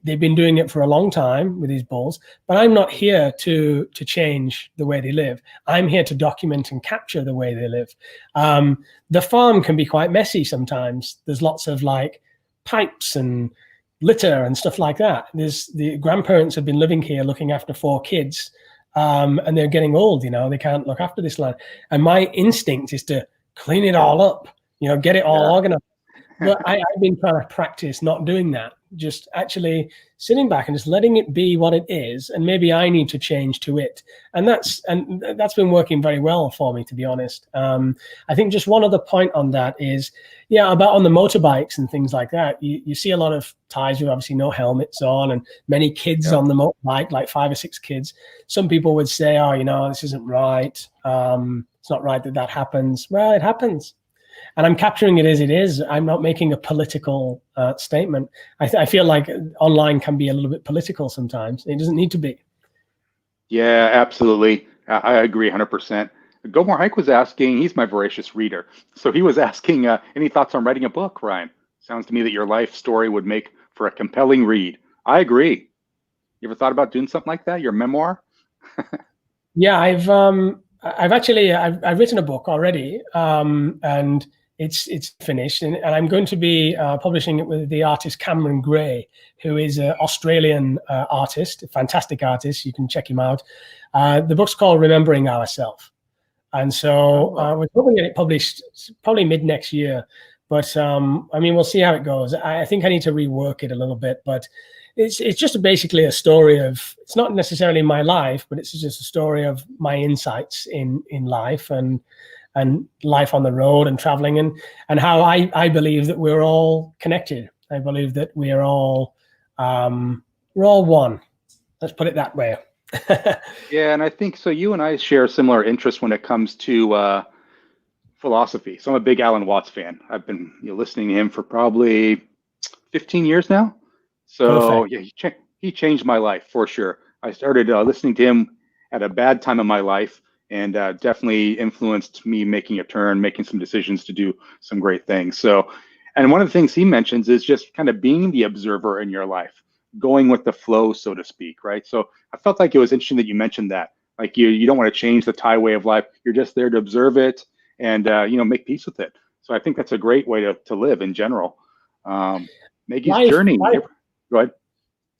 They've been doing it for a long time with these bulls, but I'm not here to change the way they live. I'm here to document and capture the way they live. The farm can be quite messy sometimes. There's lots of like pipes and litter and stuff like that. The grandparents have been living here looking after 4 kids, and they're getting old, you know, they can't look after this land. And my instinct is to clean it all up, you know, get it all organized. But I've been trying to practice not doing that, just actually sitting back and just letting it be what it is, and maybe I need to change to it. And that's been working very well for me, to be honest. I think just one other point on that is, about on the motorbikes and things like that. You see a lot of Thais with obviously no helmets on, and many kids on the motorbike, like 5 or 6 kids. Some people would say, "Oh, this isn't right. It's not right that happens." Well, it happens. And I'm capturing it as it is. I'm not making a political statement. I feel like online can be a little bit political sometimes. It doesn't need to be. Yeah, absolutely. I agree 100%. Gomor Hike was asking, he's my voracious reader. So he was asking, any thoughts on writing a book, Ryan? Sounds to me that your life story would make for a compelling read. I agree. You ever thought about doing something like that, your memoir? Yeah, I've written a book already, and it's finished, and I'm going to be publishing it with the artist Cameron Gray, who is an Australian artist, a fantastic artist. You can check him out. The book's called Remembering Ourselves, and so we're hoping to get it published probably mid next year. But we'll see how it goes. I think I need to rework it a little bit, but it's just basically a story of, it's not necessarily my life, but it's just a story of my insights in life and life on the road and traveling, and how I believe that we're all connected. I believe that we're all one. Let's put it that way. Yeah, and I think so. You and I share similar interests when it comes to philosophy. So I'm a big Alan Watts fan. I've been listening to him for probably 15 years now. So yeah, he changed my life for sure. I started listening to him at a bad time in my life, and definitely influenced me making a turn, making some decisions to do some great things. So, and one of the things he mentions is just kind of being the observer in your life, going with the flow, so to speak, right? So I felt like it was interesting that you mentioned that. Like you don't want to change the Thai way of life. You're just there to observe it and make peace with it. So I think that's a great way to live in general. Maggie's journey. Go ahead.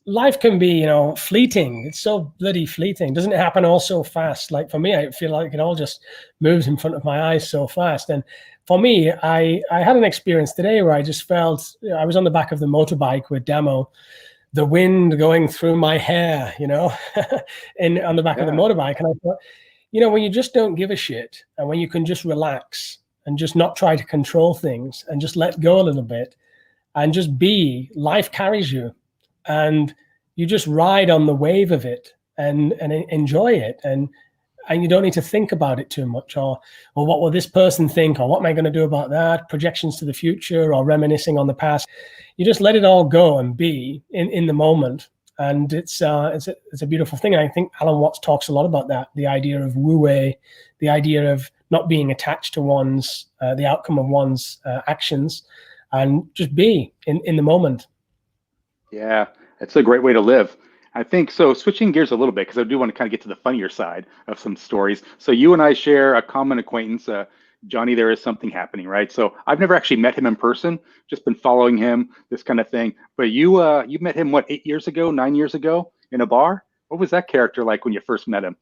Life can be, fleeting. It's so bloody fleeting. Doesn't it happen all so fast? Like for me, I feel like it all just moves in front of my eyes so fast. And for me, I had an experience today where I just felt, I was on the back of the motorbike with Demo, the wind going through my hair, on the back of the motorbike. And I thought, when you just don't give a shit, and when you can just relax and just not try to control things and just let go a little bit and just be, life carries you. And you just ride on the wave of it and enjoy it, and you don't need to think about it too much, or what will this person think, or what am I going to do about that, projections to the future, or reminiscing on the past. You just let it all go and be in the moment, and it's a beautiful thing. And I think Alan Watts talks a lot about that, the idea of wu-wei, the idea of not being attached to the outcome of one's actions, and just be in the moment. Yeah, it's a great way to live. I think so. Switching gears a little bit, because I do want to kind of get to the funnier side of some stories. So you and I share a common acquaintance, Johnny. There is something happening, right? So I've never actually met him in person, just been following him, this kind of thing. But you met him, what, 8 years ago, 9 years ago in a bar? What was that character like when you first met him?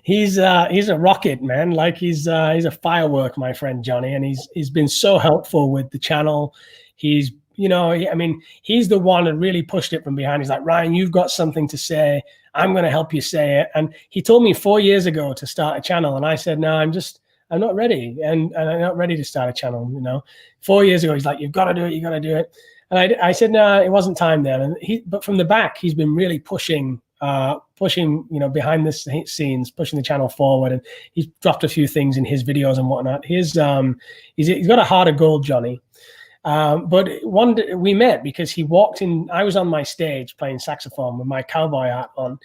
He's a rocket, man. Like he's a firework, my friend Johnny, and he's been so helpful with the channel. He's he's the one that really pushed it from behind. He's like, Ryan, you've got something to say. I'm going to help you say it. And he told me 4 years ago to start a channel. And I said, no, I'm not ready. And I'm not ready to start a channel. 4 years ago, he's like, you've got to do it. You got to do it. And I said, no, it wasn't time then. And but from the back, he's been really pushing, behind the scenes, pushing the channel forward. And he's dropped a few things in his videos and whatnot. He's got a heart of gold, Johnny. But one day we met because he walked in. I was on my stage playing saxophone with my cowboy hat on,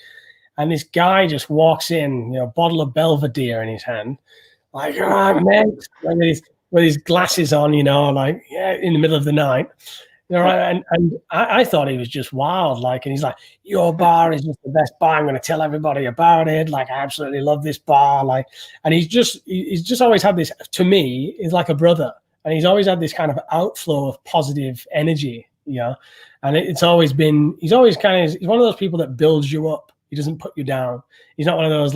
and this guy just walks in, bottle of Belvedere in his hand, like, all right, mate, with his glasses on, in the middle of the night. And I thought he was just wild, and he's like, your bar is just the best bar. I'm going to tell everybody about it. Like, I absolutely love this bar. And he's just always had this, to me, is like a brother. And he's always had this kind of outflow of positive energy, and he's always one of those people that builds you up. He doesn't put you down. He's not one of those,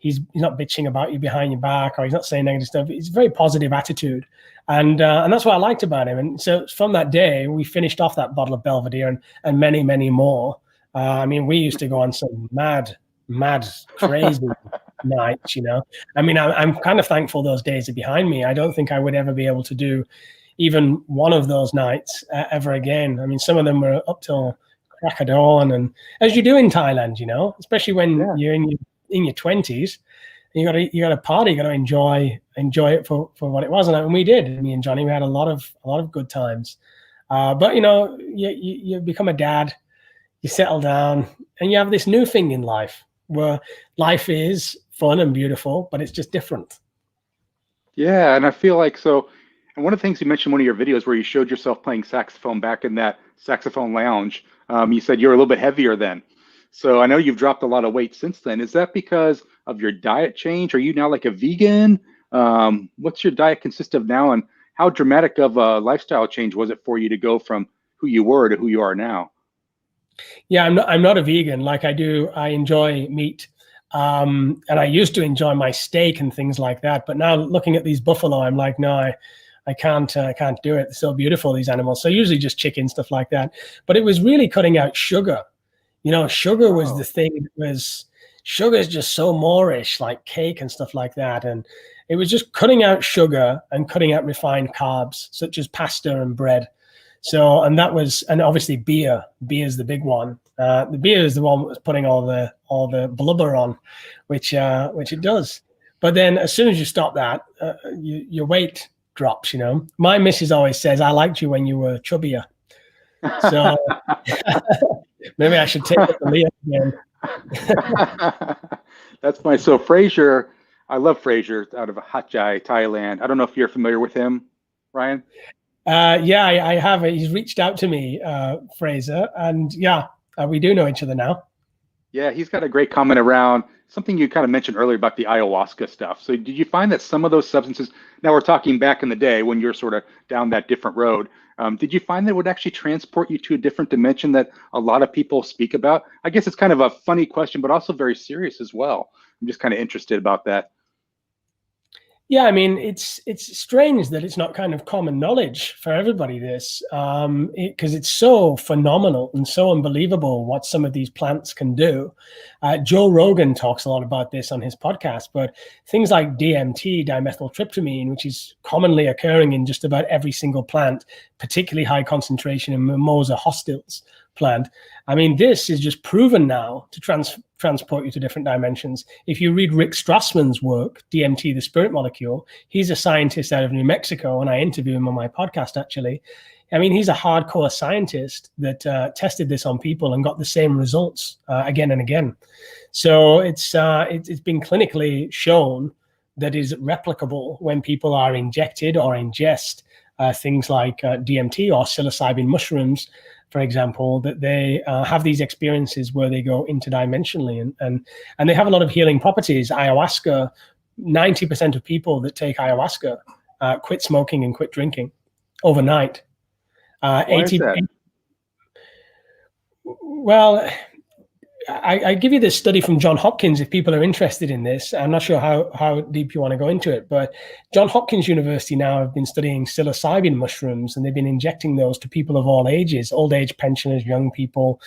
he's not bitching about you behind your back, or he's not saying negative stuff. It's a very positive attitude. And that's what I liked about him. And so from that day, we finished off that bottle of Belvedere and many, many more. I mean, we used to go on some mad, crazy nights, you know. I mean, I'm kind of thankful those days are behind me. I don't think I would ever be able to do even one of those nights ever again. I mean, some of them were up till crack of dawn, and as you do in Thailand, you know, especially when you're in your 20s, you got to party, you got to enjoy it for what it was, and we did. Me and Johnny, we had a lot of good times. But you know, you become a dad, you settle down, and you have this new thing in life where life is fun and beautiful, but it's just different. Yeah, and I feel like so. And one of the things you mentioned in one of your videos where you showed yourself playing saxophone back in that saxophone lounge, you said you were a little bit heavier then. So I know you've dropped a lot of weight since then. Is that because of your diet change? Are you now like a vegan? What's your diet consist of now, and how dramatic of a lifestyle change was it for you to go from who you were to who you are now? Yeah, I'm not a vegan. Like I enjoy meat. And I used to enjoy my steak and things like that. But now looking at these buffalo, I'm like, no, I can't do it. They're so beautiful, these animals. So usually just chicken, stuff like that. But it was really cutting out sugar. You know, sugar was the thing. Sugar is just so Moorish, like cake and stuff like that. And it was just cutting out sugar and cutting out refined carbs, such as pasta and bread. So, and obviously beer. Beer is the big one. The beer is the one that was putting all the blubber on, which it does. But then as soon as you stop that, your weight drops, you know. My missus always says, I liked you when you were chubbier. So maybe I should take it to Leah again. That's my, so Fraser, I love Fraser out of Hat Yai, Thailand. I don't know if you're familiar with him, Ryan. Yeah, I have. He's reached out to me, Fraser, and yeah, we do know each other now. Yeah, he's got a great comment around something you kind of mentioned earlier about the ayahuasca stuff. So did you find that some of those substances, now we're talking back in the day when you're sort of down that different road, did you find that it would actually transport you to a different dimension that a lot of people speak about? I guess it's kind of a funny question, but also very serious as well. I'm just kind of interested about that. Yeah, I mean, it's strange that it's not kind of common knowledge for everybody, this, because it's so phenomenal and so unbelievable what some of these plants can do. Joe Rogan talks a lot about this on his podcast, but things like DMT, dimethyltryptamine, which is commonly occurring in just about every single plant, particularly high concentration in Mimosa hostiles plant. I mean, this is just proven now to transport you to different dimensions. If you read Rick Strassman's work, DMT, the spirit molecule, he's a scientist out of New Mexico, and I interview him on my podcast, actually. I mean, he's a hardcore scientist that tested this on people and got the same results again and again. So it's been clinically shown that is replicable when people are injected or ingest things like DMT or psilocybin mushrooms, for example, that they have these experiences where they go interdimensionally and they have a lot of healing properties. Ayahuasca, 90% of people that take ayahuasca quit smoking and quit drinking overnight. Why is that? Well, I give you this study from Johns Hopkins if people are interested in this. I'm not sure how deep you want to go into it, but Johns Hopkins University now have been studying psilocybin mushrooms, and they've been injecting those to people of all ages, old age pensioners, young people,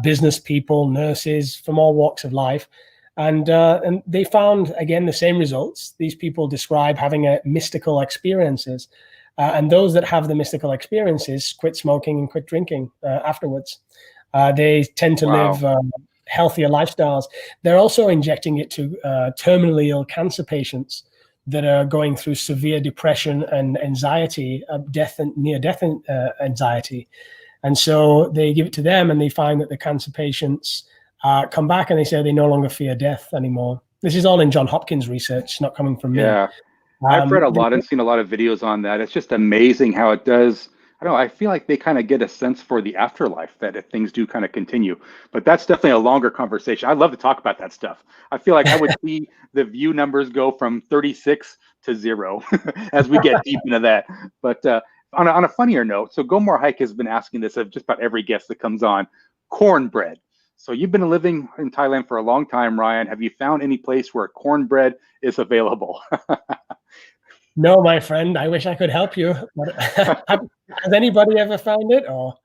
business people, nurses from all walks of life. And they found, again, the same results. These people describe having mystical experiences. And those that have the mystical experiences quit smoking and quit drinking afterwards. They tend to live healthier lifestyles. They're also injecting it to terminally ill cancer patients that are going through severe depression and anxiety, near-death anxiety. And so they give it to them, and they find that the cancer patients come back and they say they no longer fear death anymore. This is all in Johns Hopkins research, not coming from me. Yeah, I've read a lot and seen a lot of videos on that. It's just amazing how it does. I don't know, I feel like they kind of get a sense for the afterlife, that if things do kind of continue. But that's definitely a longer conversation. I'd love to talk about that stuff. I feel like I would see the view numbers go from 36 to 0 as we get deep into that. But on a funnier note, so Gomor Hike has been asking this of just about every guest that comes on, cornbread. So you've been living in Thailand for a long time, Ryan. Have you found any place where cornbread is available? No, my friend, I wish I could help you. But has anybody ever found it? Or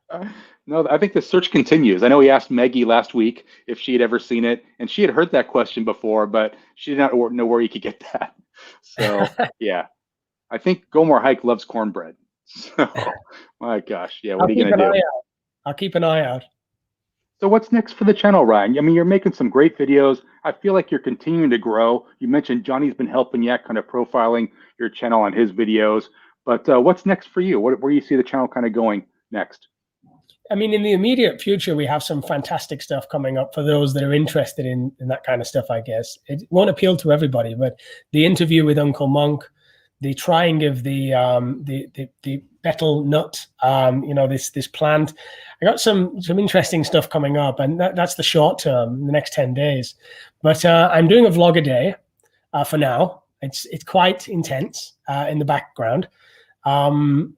No, I think the search continues. I know we asked Maggie last week if she had ever seen it, and she had heard that question before, but she did not know where you could get that. So, yeah, I think Gomor Hike loves cornbread. So, my gosh, yeah, what are you going to do? I'll keep an eye out. So what's next for the channel, Ryan? I mean, you're making some great videos. I feel like you're continuing to grow. You mentioned Johnny's been helping you out, kind of profiling your channel on his videos. But what's next for you? Where do you see the channel kind of going next? I mean, in the immediate future, we have some fantastic stuff coming up for those that are interested in that kind of stuff, I guess. It won't appeal to everybody, but the interview with Uncle Monk, the trying of the betel nut, this plant. I got some interesting stuff coming up, and that's the short term, the next 10 days. But I'm doing a vlog a day for now. It's quite intense in the background.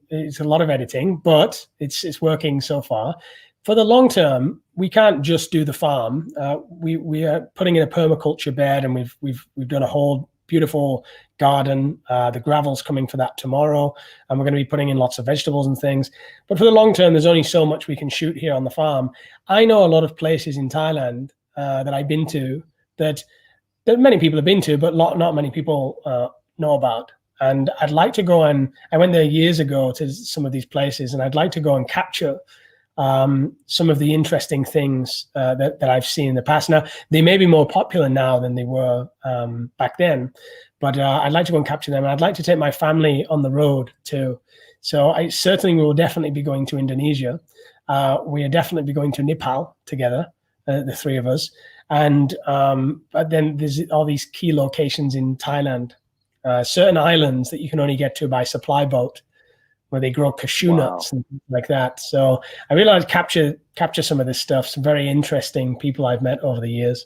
It's a lot of editing, but it's working so far. For the long term, we can't just do the farm. We are putting in a permaculture bed, and we've done a whole beautiful garden. The gravel's coming for that tomorrow, and we're going to be putting in lots of vegetables and things. But for the long term, there's only so much we can shoot here on the farm. I know a lot of places in Thailand that I've been to that many people have been to, but not many people know about. And I'd like to go, and I went there years ago to some of these places, and I'd like to go and capture some of the interesting things that I've seen in the past. Now, they may be more popular now than they were back then, but I'd like to go and capture them. And I'd like to take my family on the road too. So I certainly will definitely be going to Indonesia. We are definitely be going to Nepal together, the three of us. And but then there's all these key locations in Thailand, certain islands that you can only get to by supply boat, where they grow cashew nuts and things like that. So I really like to capture some of this stuff. Some very interesting people I've met over the years.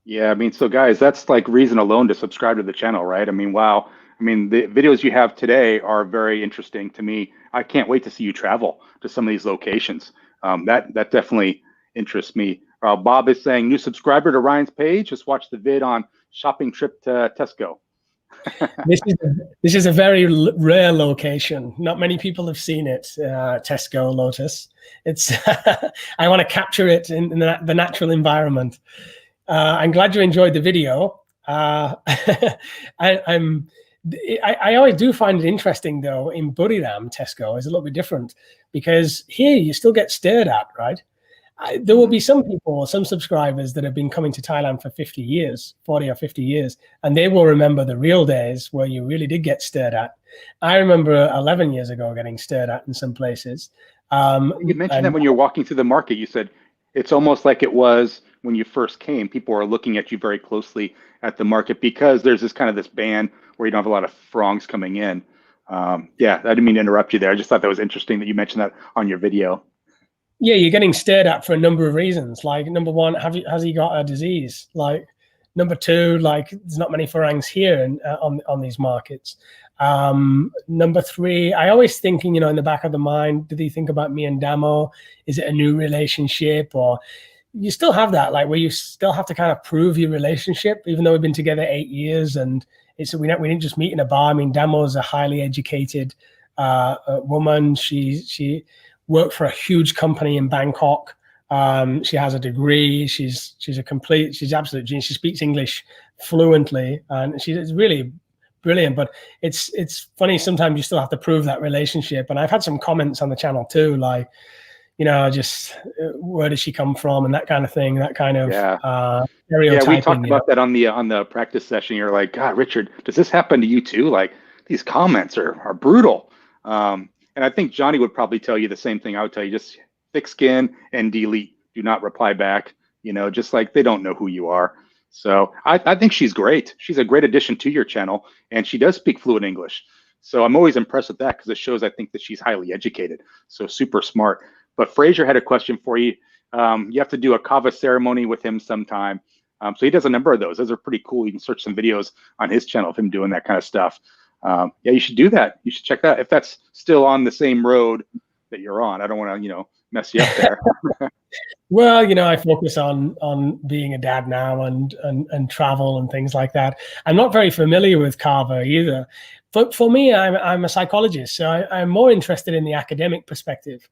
Yeah, I mean, so guys, that's like reason alone to subscribe to the channel, right? I mean, wow. I mean, the videos you have today are very interesting to me. I can't wait to see you travel to some of these locations. That definitely interests me. Bob is saying, new subscriber to Ryan's page. Just watch the vid on shopping trip to Tesco. This is a very rare location. Not many people have seen it, Tesco Lotus. It's I want to capture it in the natural environment. I'm glad you enjoyed the video. I always do find it interesting, though, in Buriram, Tesco is a little bit different, because here you still get stared at, right? There will be some people, some subscribers that have been coming to Thailand for 50 years, 40 or 50 years, and they will remember the real days where you really did get stared at. I remember 11 years ago getting stared at in some places. You mentioned that when you were walking through the market, you said it's almost like it was when you first came. People are looking at you very closely at the market because there's this kind of this ban where you don't have a lot of throngs coming in. Yeah, I didn't mean to interrupt you there. I just thought that was interesting that you mentioned that on your video. Yeah, you're getting stared at for a number of reasons. Like, number one, has he got a disease? Like, number two, like, there's not many Farangs here on these markets. Number three, I always thinking, in the back of the mind, did he think about me and Damo? Is it a new relationship? Or you still have that, like, where you still have to kind of prove your relationship, even though we've been together 8 years, and we didn't just meet in a bar. I mean, Damo's a highly educated woman. She worked for a huge company in Bangkok. She has a degree. She's absolute genius. She speaks English fluently, and she's really brilliant. But it's funny, sometimes you still have to prove that relationship. And I've had some comments on the channel too, like, just where does she come from and that kind of thing, that kind of stereotyping. Yeah, we talked about that on the practice session. You're like, God, Richard, does this happen to you too? Like, these comments are brutal. And I think Johnny would probably tell you the same thing I would tell you. Just thick skin and delete. Do not reply back. Just like they don't know who you are. So I think she's great. She's a great addition to your channel, and she does speak fluent English. So I'm always impressed with that, because it shows, I think, that she's highly educated. So super smart. But Fraser had a question for you. You have to do a kava ceremony with him sometime. So he does a number of those. Those are pretty cool. You can search some videos on his channel of him doing that kind of stuff. Yeah, you should do that. You should check that if that's still on the same road that you're on. I don't want to, mess you up there. Well, I focus on being a dad now and travel and things like that. I'm not very familiar with Kava either. But for me, I'm a psychologist, so I'm more interested in the academic perspective.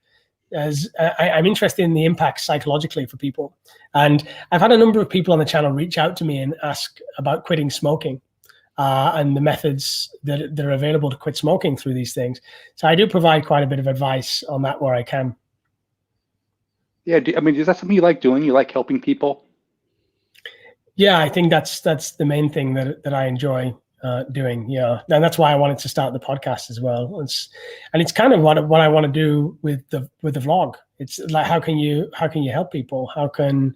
As I'm interested in the impact psychologically for people. And I've had a number of people on the channel reach out to me and ask about quitting smoking and the methods that are available to quit smoking through these things. So I do provide quite a bit of advice on that where I can. Yeah, I mean, is that something you like doing? You like helping people? Yeah, I think that's the main thing that I enjoy doing. Yeah, and that's why I wanted to start the podcast as well. It's kind of what I want to do with the vlog. It's like how can you help people? How can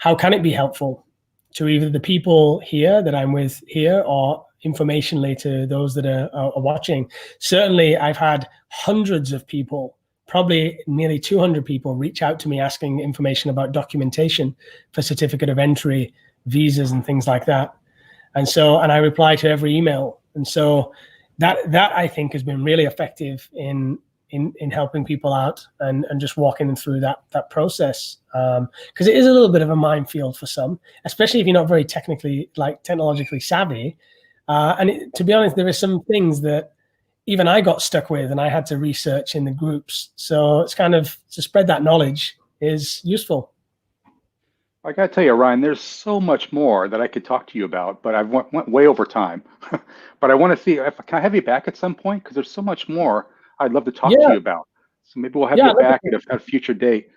it be helpful to either the people here that I'm with here or informationally to those that are watching? Certainly, I've had hundreds of people, probably nearly 200 people, reach out to me asking information about documentation for certificate of entry, visas, and things like that. And I reply to every email. And so that I think has been really effective in helping people out and just walking them through that process. Because it is a little bit of a minefield for some, especially if you're not very technologically savvy. To be honest, there are some things that even I got stuck with and I had to research in the groups. So it's kind of to spread that knowledge is useful. I got to tell you, Ryan, there's so much more that I could talk to you about, but I went way over time. But I want to see, can I have you back at some point? Because there's so much more I'd love to talk to you about. So maybe we'll have you back at a future date.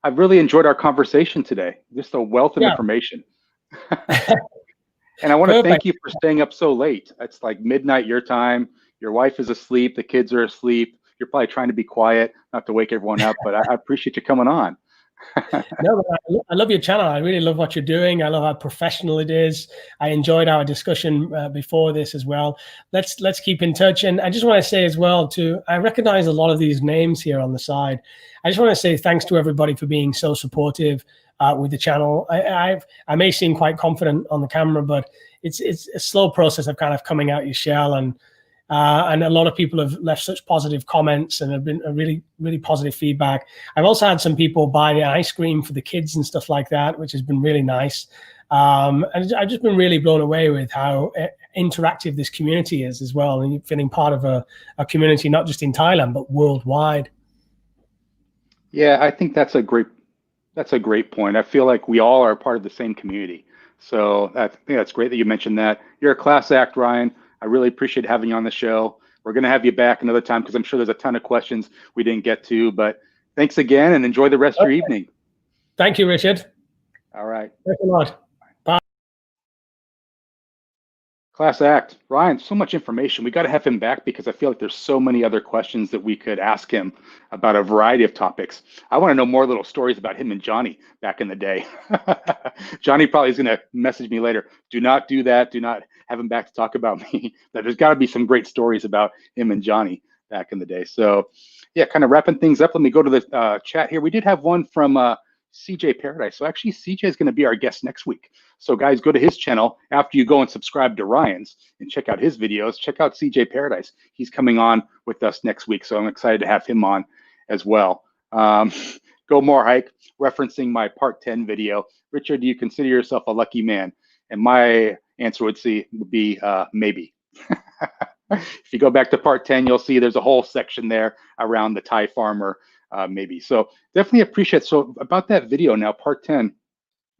I've really enjoyed our conversation today. Just a wealth of information. And I want to thank you for staying up so late. It's like midnight your time. Your wife is asleep. The kids are asleep. You're probably trying to be quiet, not to wake everyone up, but I appreciate you coming on. No, I love your channel. I really love what you're doing. I love how professional it is. I enjoyed our discussion before this as well. Let's keep in touch. And I just want to say as well too, I recognize a lot of these names here on the side. I just want to say thanks to everybody for being so supportive with the channel. I may seem quite confident on the camera, but it's a slow process of kind of coming out your shell, and a lot of people have left such positive comments and have been a really, really positive feedback. I've also had some people buy the ice cream for the kids and stuff like that, which has been really nice. And I've just been really blown away with how interactive this community is as well, and feeling part of a community not just in Thailand but worldwide. Yeah, I think that's a great point. I feel like we all are part of the same community. So I think that's great that you mentioned that. You're a class act, Ryan. I really appreciate having you on the show. We're going to have you back another time because I'm sure there's a ton of questions we didn't get to. But thanks again and enjoy the rest of your evening. Thank you, Richard. All right. Thanks a lot. Bye. Class act. Ryan, so much information. We got to have him back because I feel like there's so many other questions that we could ask him about a variety of topics. I want to know more little stories about him and Johnny back in the day. Johnny probably is going to message me later. Do not do that. Do not have him back to talk about me. There's got to be some great stories about him and Johnny back in the day. So yeah, kind of wrapping things up. Let me go to the chat here. We did have one from CJ Paradise. So actually CJ is going to be our guest next week. So guys, go to his channel after you go and subscribe to Ryan's and check out his videos. Check out CJ Paradise. He's coming on with us next week. So I'm excited to have him on as well. Go More Hike, referencing my part 10 video. Richard, do you consider yourself a lucky man? And my answer would be maybe. If you go back to part 10, you'll see there's a whole section there around the Thai farmer, maybe. So definitely appreciate. So about that video now, part 10,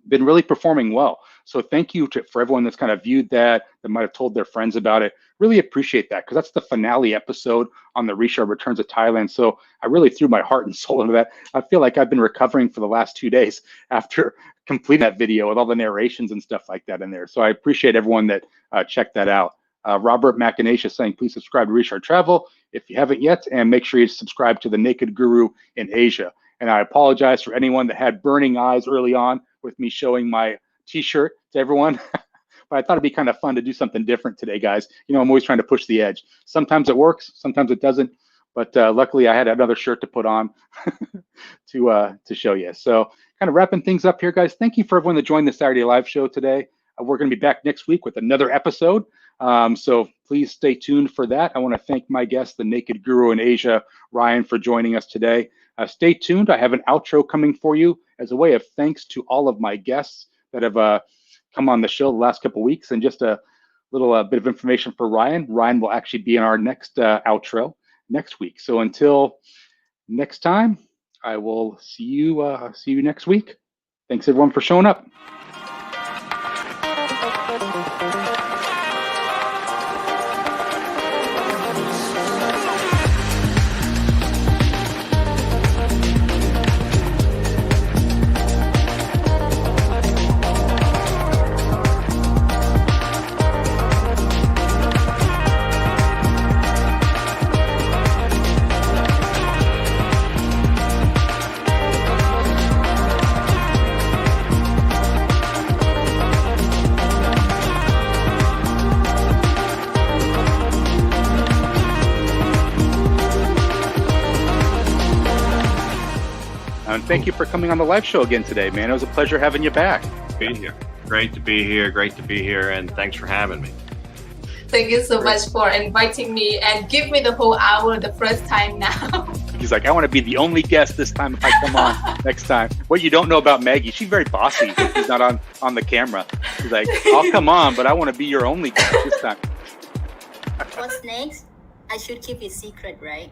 been really performing well. So thank you for everyone that's kind of viewed that might have told their friends about it. Really appreciate that because that's the finale episode on the Risha Returns to Thailand. So I really threw my heart and soul into that. I feel like I've been recovering for the last 2 days after completing that video with all the narrations and stuff like that in there. So I appreciate everyone that checked that out. Robert Machination saying, please subscribe to Richard Travel if you haven't yet, and make sure you subscribe to the Naked Guru in Asia. And I apologize for anyone that had burning eyes early on with me showing my t-shirt to everyone. But I thought it'd be kind of fun to do something different today, guys. You know, I'm always trying to push the edge. Sometimes it works, sometimes it doesn't. But luckily, I had another shirt to put on to show you. So kind of wrapping things up here, guys. Thank you for everyone that joined the Saturday Live show today. We're going to be back next week with another episode. So please stay tuned for that. I want to thank my guest, the Naked Guru in Asia, Ryan, for joining us today. Stay tuned. I have an outro coming for you as a way of thanks to all of my guests that have come on the show the last couple of weeks. And just a little bit of information for Ryan. Ryan will actually be in our next outro next week. So until next time, I will see you next week. Thanks everyone for showing up. And thank you for coming on the live show again today, man. It was a pleasure having you back. Be here. Great to be here. Great to be here. And thanks for having me. Thank you so much for inviting me and give me the whole hour the first time now. He's like, I want to be the only guest this time if I come on next time. What you don't know about Maggie, she's very bossy. She's not on the camera. She's like, I'll come on, but I want to be your only guest this time. What's next? I should keep it secret, right?